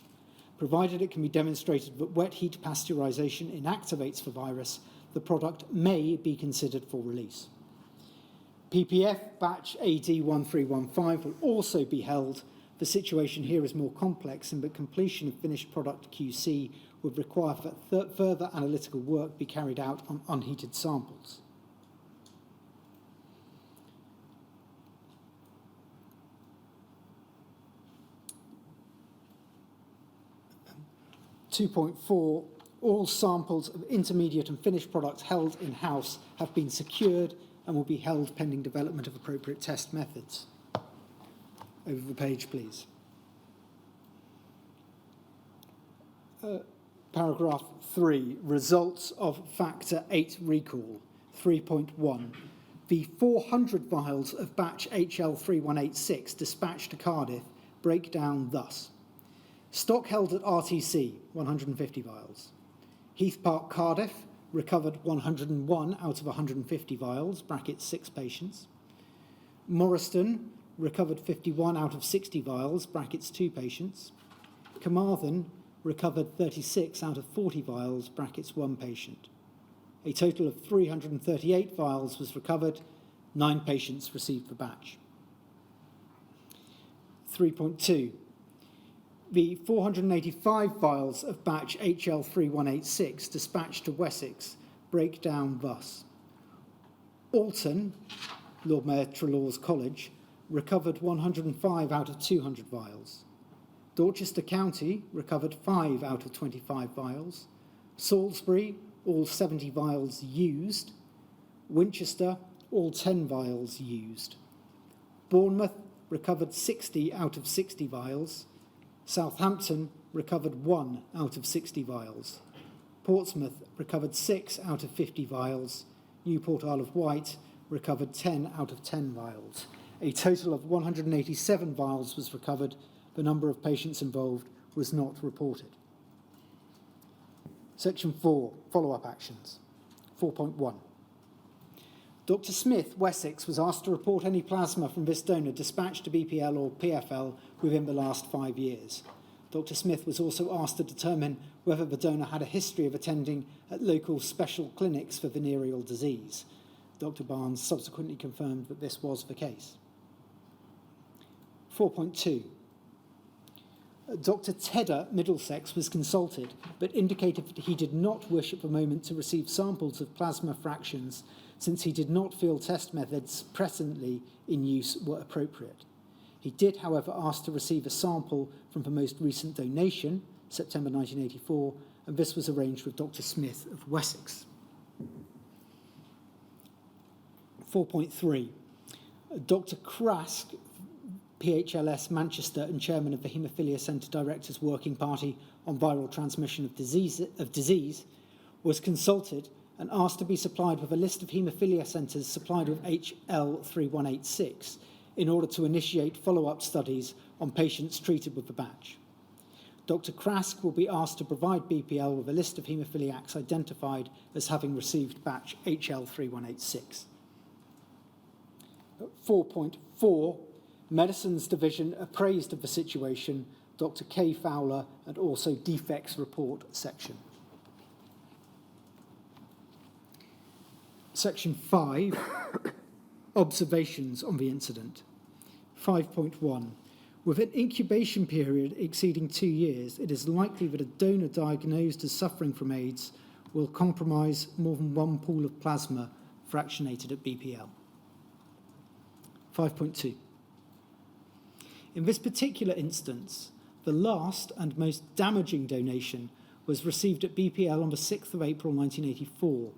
Provided it can be demonstrated that wet heat pasteurization inactivates the virus, the product may be considered for release. PPF batch AD1315 will also be held. The situation here is more complex in that completion of finished product QC would require that further analytical work be carried out on unheated samples. (2.4) All samples of intermediate and finished products held in-house have been secured and will be held pending development of appropriate test methods. Over the page, please. Paragraph 3, results of Factor 8 recall. 3.1. The 400 vials of batch HL3186 dispatched to Cardiff break down thus. Stock held at RTC, 150 vials. Heath Park, Cardiff, recovered 101 out of 150 vials, brackets 6 patients. Morriston, recovered 51 out of 60 vials, brackets 2 patients. Carmarthen, recovered 36 out of 40 vials, brackets 1 patient. A total of 338 vials was recovered, 9 patients received the batch. 3.2. The 485 vials of batch HL3186 dispatched to Wessex break down thus. Alton, Lord Mayor Trelaw's College, recovered 105 out of 200 vials. Dorchester County recovered 5 out of 25 vials. Salisbury, all 70 vials used. Winchester, all 10 vials used. Bournemouth recovered 60 out of 60 vials. Southampton recovered 1 out of 60 vials. Portsmouth recovered 6 out of 50 vials. Newport Isle of Wight recovered 10 out of 10 vials. A total of 187 vials was recovered. The number of patients involved was not reported. Section 4, follow-up actions. 4.1. Dr. Smith, Wessex, was asked to report any plasma from this donor dispatched to BPL or PFL within the last 5 years. Dr. Smith was also asked to determine whether the donor had a history of attending at local special clinics for venereal disease. Dr. Barnes subsequently confirmed that this was the case. 4.2. Dr. Tedder, Middlesex, was consulted, but indicated that he did not wish at the moment to receive samples of plasma fractions since he did not feel test methods presently in use were appropriate. He did, however, ask to receive a sample from the most recent donation, September 1984, and this was arranged with Dr. Smith of Wessex. 4.3. Dr. Krask, PHLS Manchester and chairman of the Haemophilia Centre Directors Working Party on Viral Transmission of Disease, was consulted and asked to be supplied with a list of haemophilia centres supplied with HL3186 in order to initiate follow-up studies on patients treated with the batch. Dr. Krask will be asked to provide BPL with a list of haemophiliacs identified as having received batch HL3186. 4.4. Medicines Division appraised of the situation, Dr. K. Fowler, and also defects report section. Section 5, observations on the incident. 5.1. With an incubation period exceeding 2 years, it is likely that a donor diagnosed as suffering from AIDS will compromise more than one pool of plasma fractionated at BPL. 5.2. In this particular instance, the last and most damaging donation was received at BPL on the 6th of April 1984,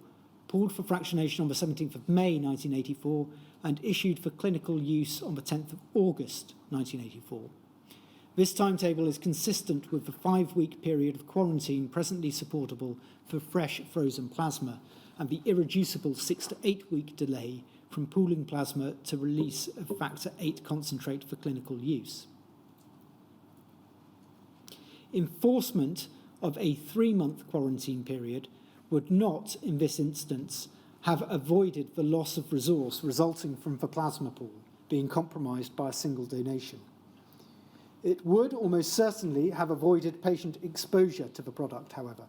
pulled for fractionation on the 17th of May 1984, and issued for clinical use on the 10th of August 1984. This timetable is consistent with the 5-week period of quarantine presently supportable for fresh frozen plasma and the irreducible 6 to 8 week delay from pooling plasma to release of factor VIII concentrate for clinical use. Enforcement of a 3-month quarantine period would not, in this instance, have avoided the loss of resource resulting from the plasma pool being compromised by a single donation. It would almost certainly have avoided patient exposure to the product, however.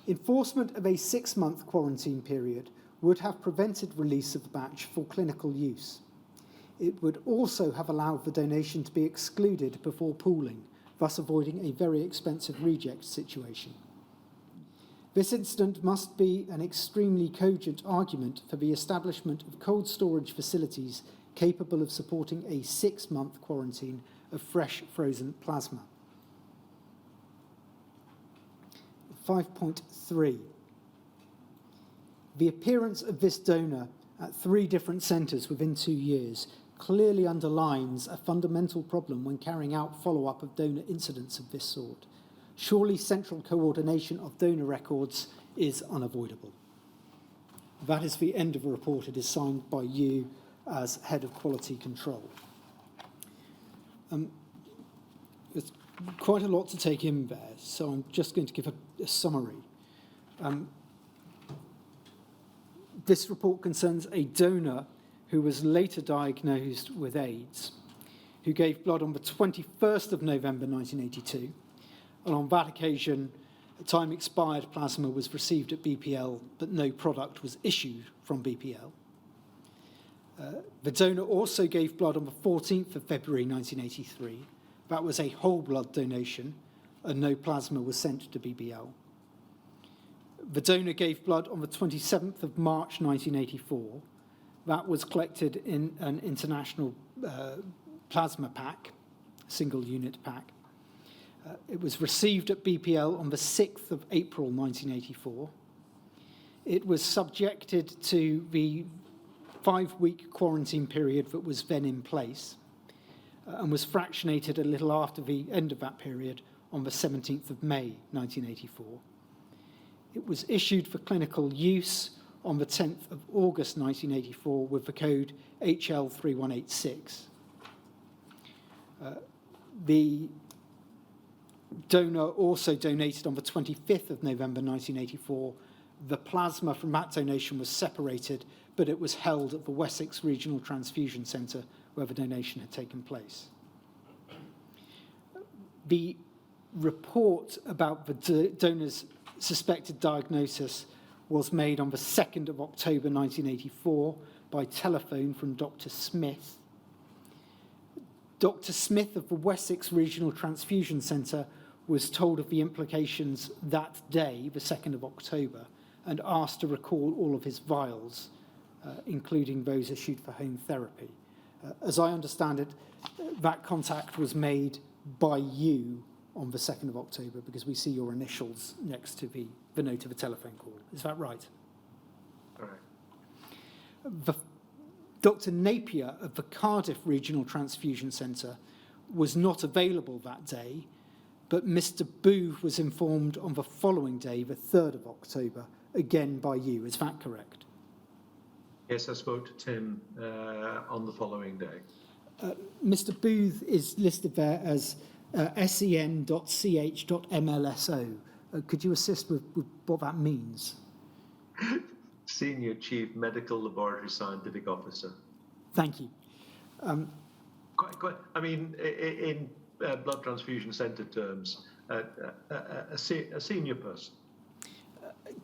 Enforcement of a 6-month quarantine period would have prevented release of the batch for clinical use. It would also have allowed the donation to be excluded before pooling, thus avoiding a very expensive reject situation. This incident must be an extremely cogent argument for the establishment of cold storage facilities capable of supporting a 6-month quarantine of fresh frozen plasma. 5.3. The appearance of this donor at 3 different centres within 2 years clearly underlines a fundamental problem when carrying out follow-up of donor incidents of this sort. Surely central coordination of donor records is unavoidable. That is the end of the report. It is signed by you as Head of Quality Control. There's quite a lot to take in there, so I'm just going to give a summary. This report concerns a donor who was later diagnosed with AIDS, who gave blood on the 21st of November 1982, and on that occasion, time-expired plasma was received at BPL, but no product was issued from BPL. The donor also gave blood on the 14th of February 1983. That was a whole blood donation, and no plasma was sent to BPL. The donor gave blood on the 27th of March 1984. That was collected in an international plasma pack, single unit pack. It was received at BPL on the 6th of April 1984. It was subjected to the 5-week quarantine period that was then in place and was fractionated a little after the end of that period on the 17th of May 1984. It was issued for clinical use on the 10th of August 1984 with the code HL3186. The donor also donated on the 25th of November 1984. The plasma from that donation was separated, but it was held at the Wessex Regional Transfusion Centre where the donation had taken place. The report about the donor's suspected diagnosis was made on the 2nd of October 1984 by telephone from Dr. Smith. Dr. Smith of the Wessex Regional Transfusion Centre was told of the implications that day, the 2nd of October, and asked to recall all of his vials, including those issued for home therapy. As I understand it, that contact was made by you on the 2nd of October because we see your initials next to the note of a telephone call. Is that right? Correct. Dr. Napier of the Cardiff Regional Transfusion Centre was not available that day, but Mr. Booth was informed on the following day, the 3rd of October, again by you. Is that correct? Yes, I spoke to Tim on the following day. Mr. Booth is listed there as sen.ch.mlso. Could you assist with what that means? Senior Chief Medical Laboratory Scientific Officer. Thank you. Quite. I mean, in blood transfusion centre terms, a senior person.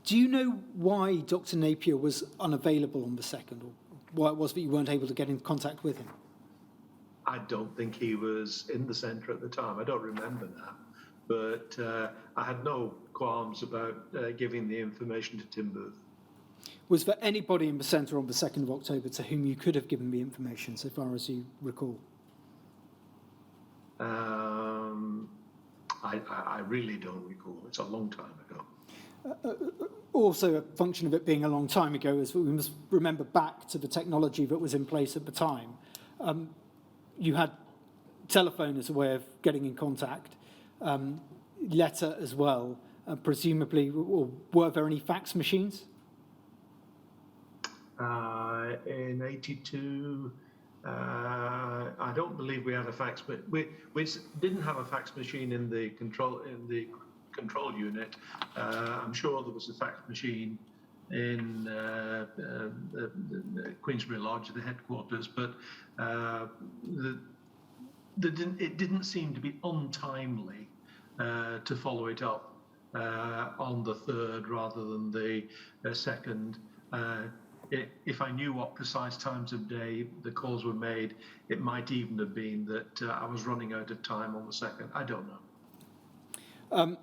Do you know why Dr. Napier was unavailable on the 2nd, or why it was that you weren't able to get in contact with him? I don't think he was in the centre at the time. I don't remember that. But I had no qualms about giving the information to Tim Booth. Was there anybody in the centre on the 2nd of October to whom you could have given the information, so far as you recall? I really don't recall. It's a long time ago. Also, a function of it being a long time ago is that we must remember back to the technology that was in place at the time. You had telephone as a way of getting in contact, letter as well, presumably, or were there any fax machines? In 82, I don't believe we had a fax, but we didn't have a fax machine in the control unit. I'm sure there was a fax machine in Queensbury Lodge, the headquarters, but it didn't seem to be untimely to follow it up on the 3rd rather than the 2nd. If I knew what precise times of day the calls were made, it might even have been that I was running out of time on the 2nd. I don't know.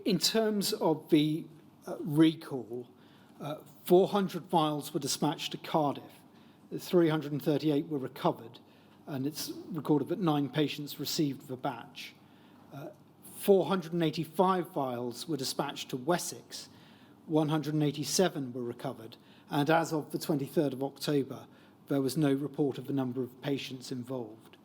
In terms of the recall, 400 vials were dispatched to Cardiff, 338 were recovered, and it's recorded that 9 patients received the batch. 485 vials were dispatched to Wessex, 187 were recovered, and as of the 23rd of October, there was no report of the number of patients involved.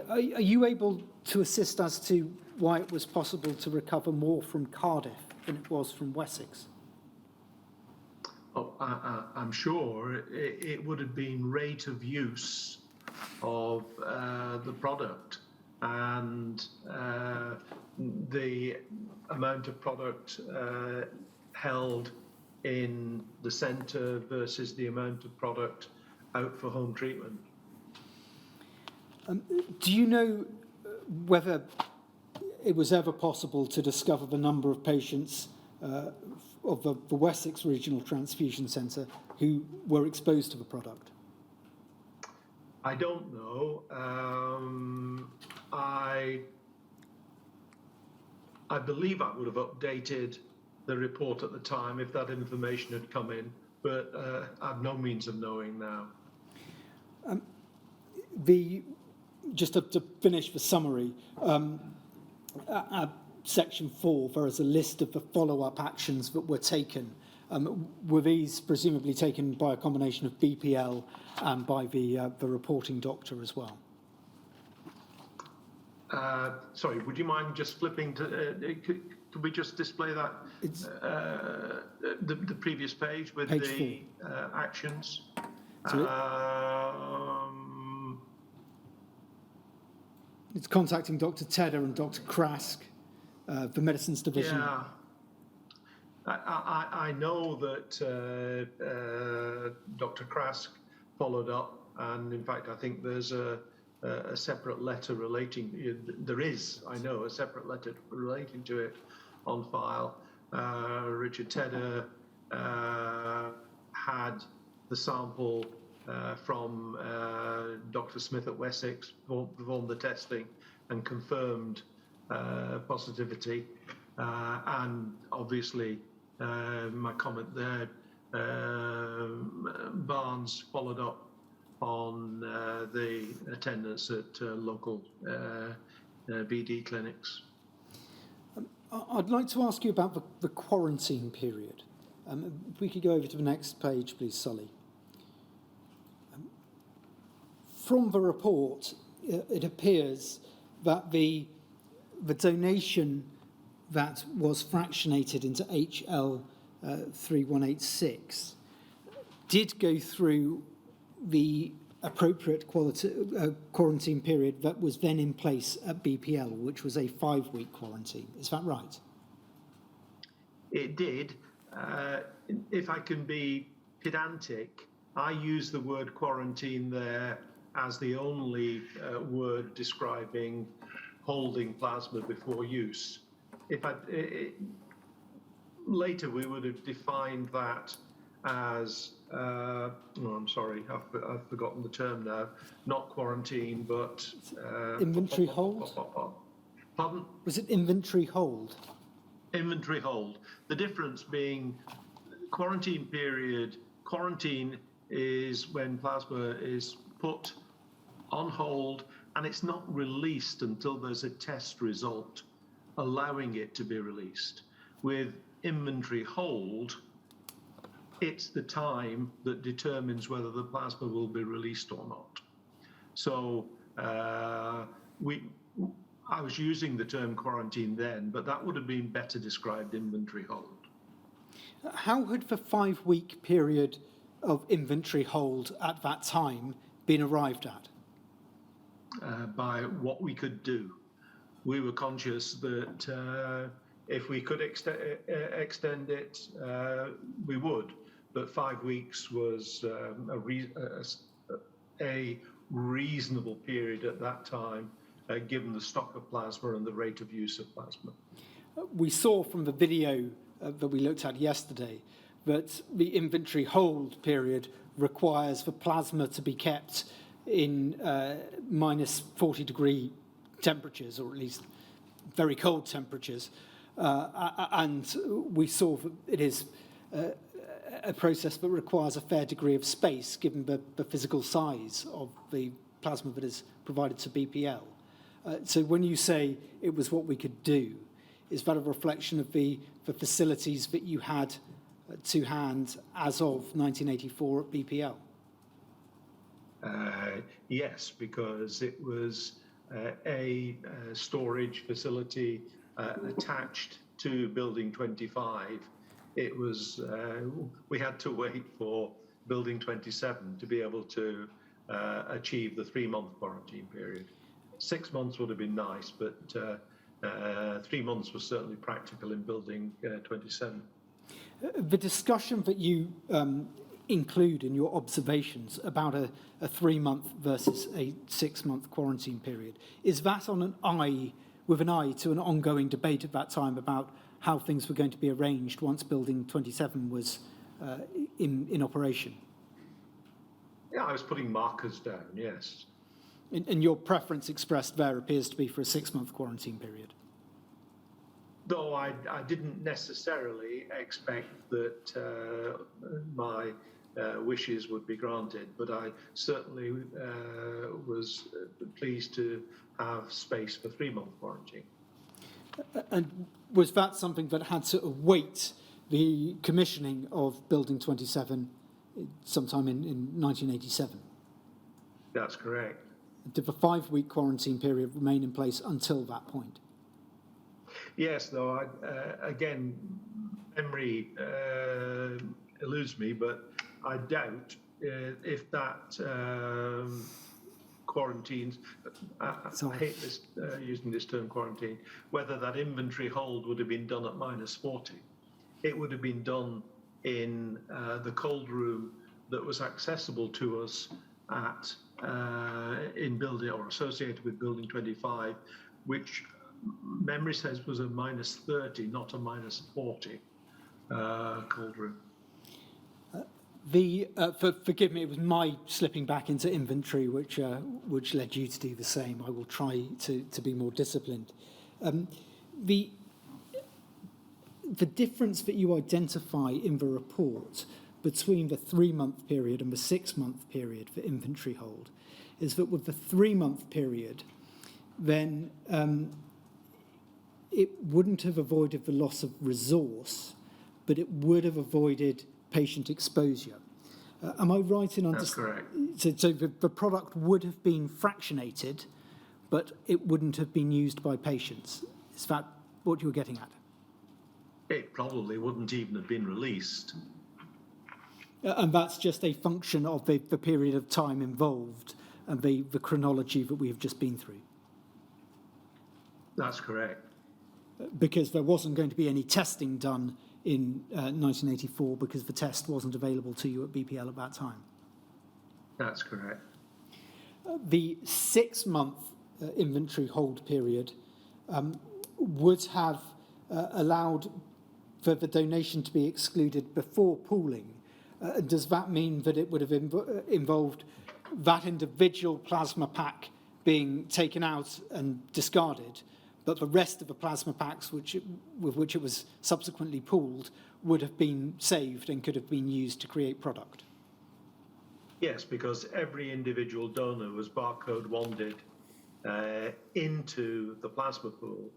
Are you able to assist as to why it was possible to recover more from Cardiff than it was from Wessex? Oh, I'm sure it would have been rate of use of the product and the amount of product held in the centre versus the amount of product out for home treatment. Do you know whether it was ever possible to discover the number of patients of the Wessex Regional Transfusion Centre who were exposed to the product? I don't know. I believe I would have updated the report at the time if that information had come in, but I have no means of knowing now. Just to finish the summary, at section 4, there is a list of the follow-up actions that were taken. Were these presumably taken by a combination of BPL and by the reporting doctor as well? Sorry, would you mind just flipping to, could we just display that, the previous page with page the actions? It's contacting Dr. Tedder and Dr. Krask, the medicines division. Yeah, I know that Dr. Krask followed up, and in fact, I think there's a separate letter relating. There is, I know, a separate letter relating to it on file. Richard Tedder had the sample from Dr. Smith at Wessex, performed the testing and confirmed positivity. And obviously, my comment there, Barnes followed up on the attendance at local BD clinics. I'd like to ask you about the quarantine period. If we could go over to the next page, please, Solly. From the report, it appears that the donation that was fractionated into HL3186 did go through the appropriate quarantine period that was then in place at BPL, which was a 5-week quarantine. Is that right? It did. If I can be pedantic, I use the word quarantine there as the only word describing holding plasma before use. Later we would have defined that as, I'm sorry, I've forgotten the term now, not quarantine, but... inventory hold? Pardon? Was it inventory hold? Inventory hold. The difference being quarantine period, quarantine is when plasma is put on hold and it's not released until there's a test result allowing it to be released. With inventory hold, it's the time that determines whether the plasma will be released or not. So I was using the term quarantine then, but that would have been better described inventory hold. How had the 5-week period of inventory hold at that time been arrived at? By what we could do. We were conscious that if we could extend it, we would. But 5 weeks was a reasonable period at that time, given the stock of plasma and the rate of use of plasma. We saw from the video that we looked at yesterday that the inventory hold period requires the plasma to be kept in minus 40-degree temperatures, or at least very cold temperatures. And we saw that it is a process that requires a fair degree of space, given the physical size of the plasma that is provided to BPL. So when you say it was what we could do, is that a reflection of the facilities that you had to hand as of 1984 at BPL? Yes, because it was a storage facility attached to Building 25. It was, we had to wait for Building 27 to be able to achieve the 3-month quarantine period. 6 months would have been nice, but 3 months was certainly practical in Building 27. The discussion that you include in your observations about a 3-month versus a 6-month quarantine period, is that with an eye to an ongoing debate at that time about how things were going to be arranged once Building 27 was in operation? Yeah, I was putting markers down, yes. And your preference expressed there appears to be for a 6-month quarantine period. Though I didn't necessarily expect that my wishes would be granted, but I certainly was pleased to have space for 3-month quarantine. And was that something that had to await the commissioning of Building 27 sometime in 1987? That's correct. Did the 5-week quarantine period remain in place until that point? Yes, though, again, memory eludes me, but I doubt if that quarantines, I hate this, using this term quarantine, whether that inventory hold would have been done at minus 40. It would have been done in the cold room that was accessible to us at in building or associated with Building 25, which memory says was a minus 30, not a minus 40 cold room. Forgive me, it was my slipping back into inventory which led you to do the same. I will try to be more disciplined. The difference that you identify in the report between the 3-month period and the 6-month period for inventory hold is that with the 3-month period, then it wouldn't have avoided the loss of resource, but it would have avoided patient exposure. Am I right in understanding? That's correct. So the product would have been fractionated, but it wouldn't have been used by patients. Is that what you're getting at? It probably wouldn't even have been released. And that's just a function of the period of time involved and the chronology that we have just been through. That's correct. Because there wasn't going to be any testing done in 1984 because the test wasn't available to you at BPL at that time. That's correct. The 6-month inventory hold period would have allowed for the donation to be excluded before pooling. Does that mean that it would have involved that individual plasma pack being taken out and discarded, but the rest of the plasma packs with which it was subsequently pooled would have been saved and could have been used to create product? Yes, because every individual donor was barcode wanded into the plasma pool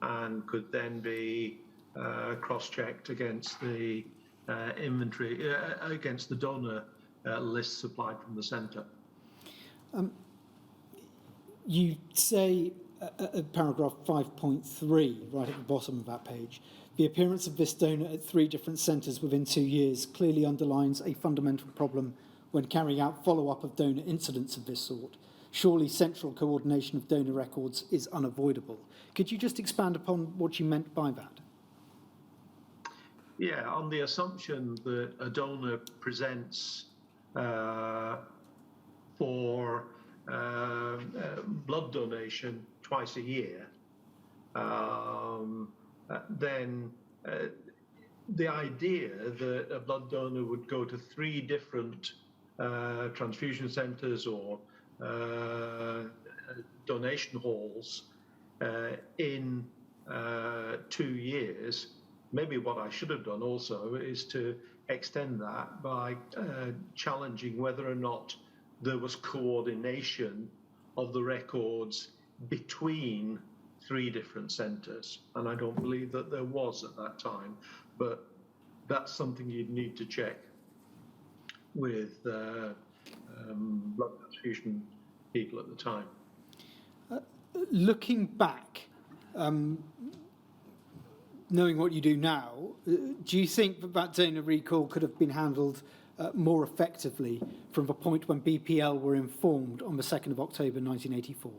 and could then be cross-checked against the inventory, against the donor list supplied from the centre. You say at paragraph 5.3, right at the bottom of that page, the appearance of this donor at 3 different centres within 2 years clearly underlines a fundamental problem when carrying out follow-up of donor incidents of this sort. Surely central coordination of donor records is unavoidable. Could you just expand upon what you meant by that? Yeah, on the assumption that a donor presents for blood donation twice a year, then the idea that a blood donor would go to 3 different transfusion centres or donation halls in 2 years, maybe what I should have done also is to extend that by challenging whether or not there was coordination of the records between 3 different centres. And I don't believe that there was at that time, but that's something you'd need to check with blood transfusion people at the time. Looking back, knowing what you do now, do you think that donor recall could have been handled more effectively from the point when BPL were informed on the 2nd of October 1984?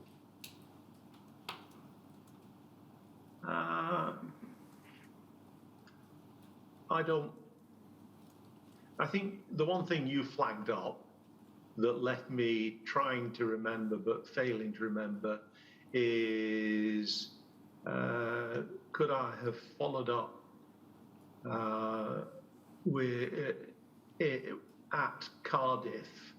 I think the one thing you flagged up that left me trying to remember but failing to remember is could I have followed up with at Cardiff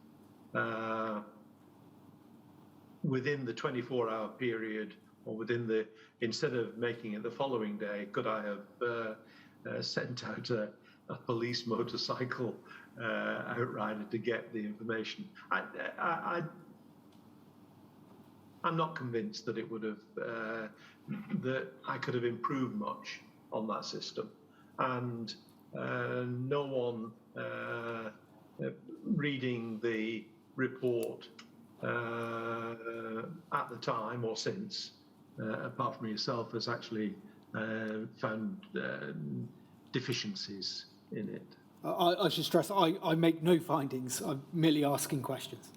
within the 24-hour period, or within the, instead of making it the following day, could I have sent out a police motorcycle outrider to get the information? I'm not convinced that it would have, that I could have improved much on that system. And no one reading the report at the time or since, apart from yourself, has actually found deficiencies in it. I should stress, I make no findings. I'm merely asking questions.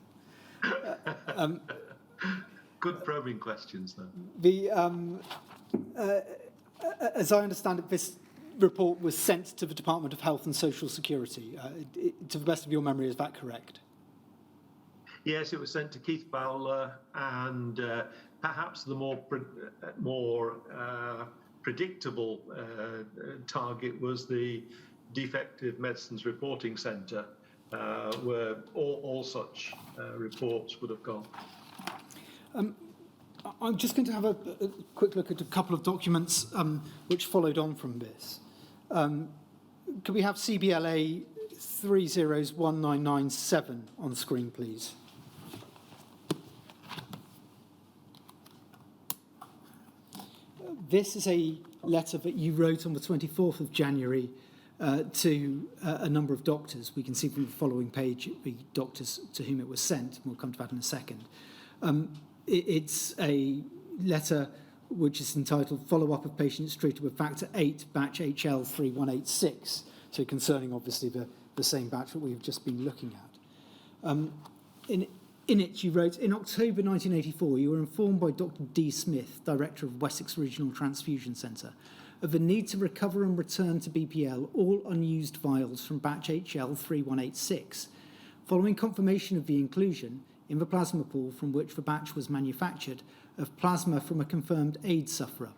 Good probing questions, then. As I understand it, this report was sent to the Department of Health and Social Security. To the best of your memory, is that correct? Yes, it was sent to Keith Bowler, and perhaps the more predictable target was the Defective Medicines Reporting Centre, where all such reports would have gone. I'm just going to have a quick look at a couple of documents which followed on from this. Could we have CBLA 301997 on screen, please? This is a letter that you wrote on the 24th of January to a number of doctors. We can see from the following page the doctors to whom it was sent. We'll come to that in a second. It's a letter which is entitled Follow-up of Patients Treated with Factor 8, Batch HL3186, so concerning, obviously, the same batch that we've just been looking at. In it, you wrote, in October 1984, you were informed by Dr. D. Smith, Director of Wessex Regional Transfusion Centre, of the need to recover and return to BPL all unused vials from batch HL3186. Following confirmation of the inclusion, in the plasma pool from which the batch was manufactured, of plasma from a confirmed AIDS sufferer.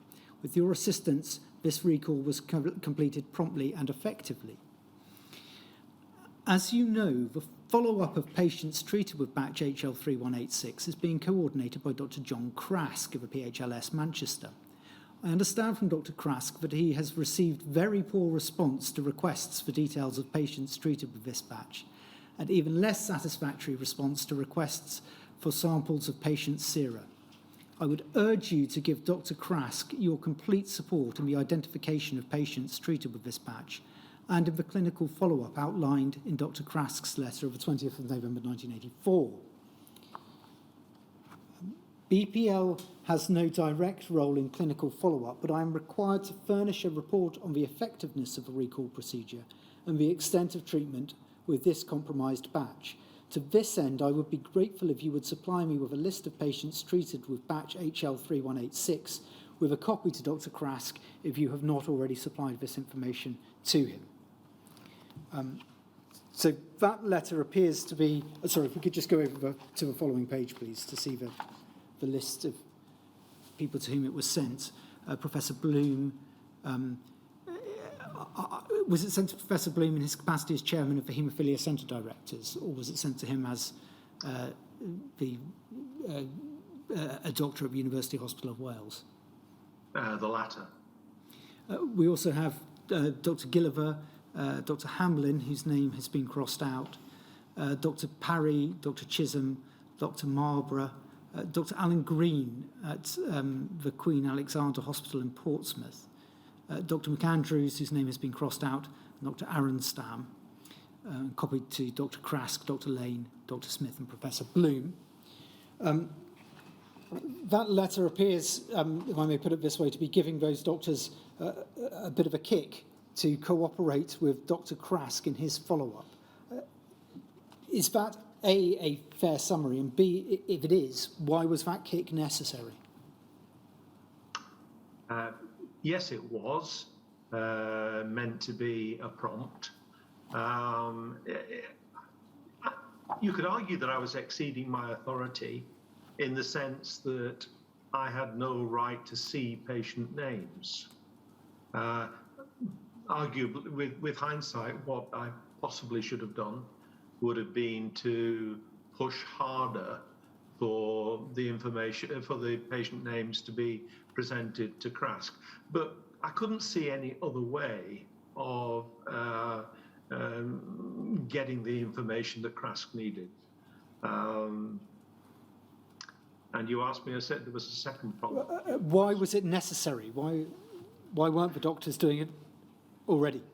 With your assistance, this recall was completed promptly and effectively. As you know, the follow-up of patients treated with batch HL3186 is being coordinated by Dr. John Crask of the PHLS Manchester. I understand from Dr. Crask that he has received very poor response to requests for details of patients treated with this batch, and even less satisfactory response to requests for samples of patients' sera. I would urge you to give Dr. Crask your complete support in the identification of patients treated with this batch and in the clinical follow-up outlined in Dr. Crask's letter of the 20th of November 1984. BPL has no direct role in clinical follow-up, but I am required to furnish a report on the effectiveness of a recall procedure and the extent of treatment with this compromised batch. To this end, I would be grateful if you would supply me with a list of patients treated with batch HL3186 with a copy to Dr. Krask if you have not already supplied this information to him. So that letter appears to be, sorry, if we could just go over to the following page, please, to see the list of people to whom it was sent. Professor Bloom, was it sent to Professor Bloom in his capacity as chairman of the Haemophilia Centre Directors, or was it sent to him as a doctor at the University Hospital of Wales? The latter. We also have Dr. Gilliver, Dr. Hamlin, whose name has been crossed out, Dr. Parry, Dr. Chisholm, Dr. Marlborough, Dr. Alan Green at the Queen Alexandra Hospital in Portsmouth, Dr. McAndrews, whose name has been crossed out, and Dr. Aronstam, copied to Dr. Krask, Dr. Lane, Dr. Smith, and Professor Bloom. That letter appears, if I may put it this way, to be giving those doctors a bit of a kick to cooperate with Dr. Krask in his follow-up. Is that A, fair summary, and B, if it is, why was that kick necessary? Yes, it was meant to be a prompt. You could argue that I was exceeding my authority in the sense that I had no right to see patient names. Arguably, with hindsight, what I possibly should have done would have been to push harder for the information, for the patient names to be presented to Krask. But I couldn't see any other way of getting the information that Krask needed. And you asked me, I said there was a second problem. Why was it necessary? Why weren't the doctors doing it already?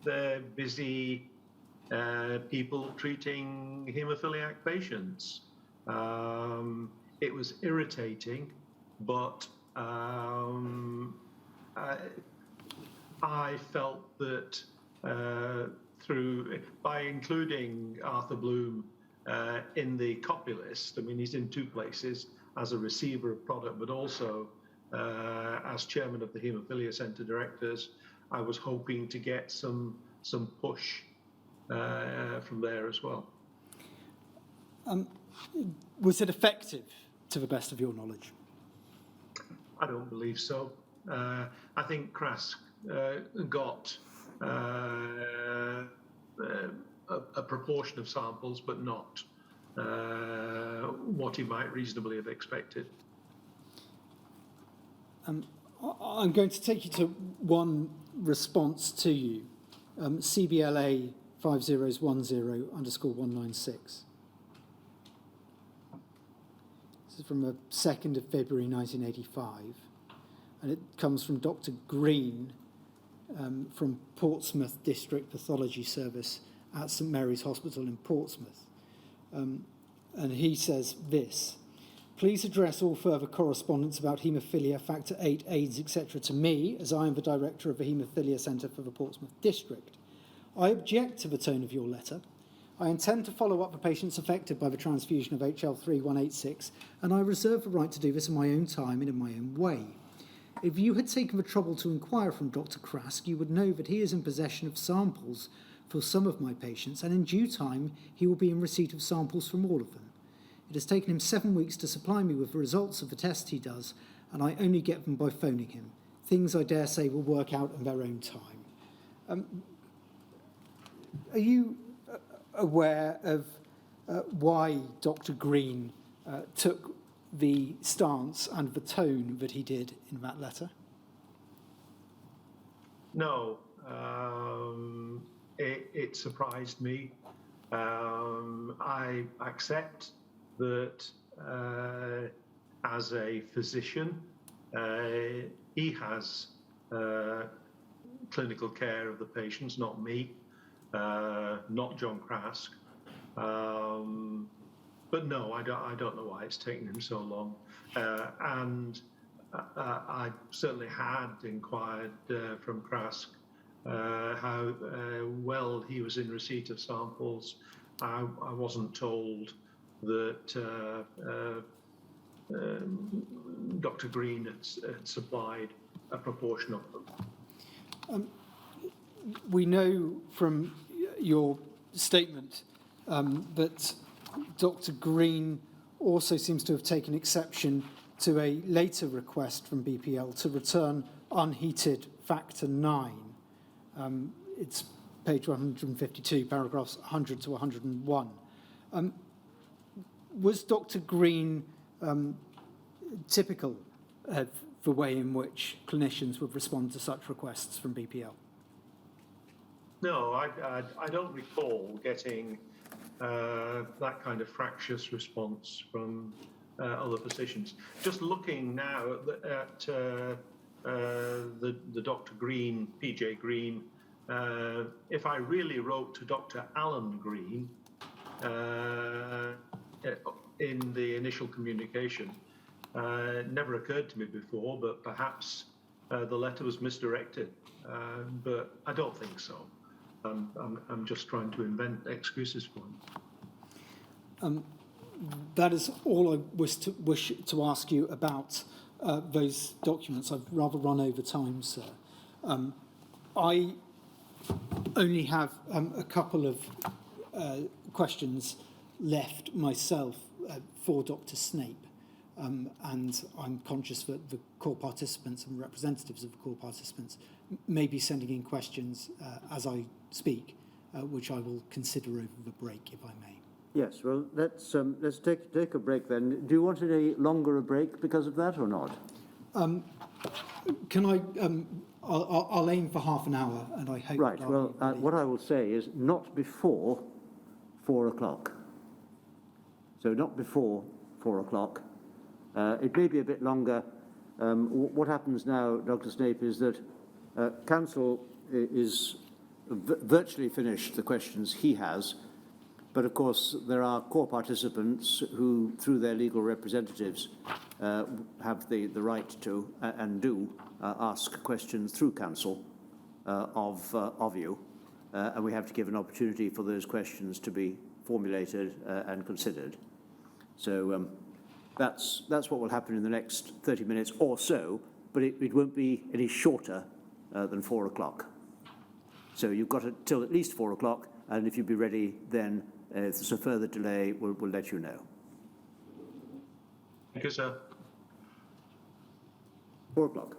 They're busy people treating haemophiliac patients. It was irritating, but I felt that by including Arthur Bloom in the copy list, I mean, he's in two places, as a receiver of product, but also as chairman of the Haemophilia Centre Directors. I was hoping to get some push from there as well. Was it effective, to the best of your knowledge? I don't believe so. I think Krask got a proportion of samples, but not what he might reasonably have expected. I'm going to take you to one response to you, CBLA8010_196. This is from the 2nd of February 1985, and it comes from Dr. Green from Portsmouth District Pathology Service at St Mary's Hospital in Portsmouth. And he says this: please address all further correspondence about haemophilia, factor 8, AIDS, etc. to me, as I am the director of the Haemophilia Centre for the Portsmouth District. I object to the tone of your letter. I intend to follow up the patients affected by the transfusion of HL3186, and I reserve the right to do this in my own time and in my own way. If you had taken the trouble to inquire from Dr. Krask, you would know that he is in possession of samples for some of my patients, and in due time he will be in receipt of samples from all of them. It has taken him 7 weeks to supply me with the results of the tests he does, and I only get them by phoning him. Things I dare say will work out in their own time. Are you aware of why Dr. Green took the stance and the tone that he did in that letter? No, it surprised me. I accept that as a physician, he has clinical care of the patients, not me, not John Krask. But no, I don't know why it's taken him so long. And I certainly had inquired from Krask how well he was in receipt of samples. I wasn't told that Dr. Green had supplied a proportion of them. We know from your statement that Dr. Green also seems to have taken exception to a later request from BPL to return unheated factor 9. It's page 152, paragraphs 100 to 101. Was Dr. Green typical of the way in which clinicians would respond to such requests from BPL? No, I don't recall getting that kind of fractious response from other physicians. Just looking now at the Dr. Green, PJ Green, if I really wrote to Dr. Alan Green in the initial communication, it never occurred to me before, but perhaps the letter was misdirected, but I don't think so. I'm just trying to invent excuses for him. That is all I wish to ask you about those documents. I've rather run over time, sir. I only have a couple of questions left myself for Dr. Snape, and I'm conscious that the core participants and representatives of the core participants may be sending in questions as I speak, which I will consider over the break, if I may. Yes, well, let's take a break then. Do you want a longer break because of that or not? Can I? I'll aim for half an hour, and I hope. Right. Well, what I will say is not before 4 o'clock. So not before 4 o'clock. It may be a bit longer. What happens now, Dr. Snape, is that Council is virtually finished the questions he has, but of course there are core participants who, through their legal representatives, have the right to and do ask questions through Council of you, and we have to give an opportunity for those questions to be formulated and considered. So that's what will happen in the next 30 minutes or so, but it won't be any shorter than 4 o'clock. So you've got it till at least 4 o'clock, and if you'll be ready, then if there's a further delay, we'll let you know. Thank you, sir. 4 o'clock.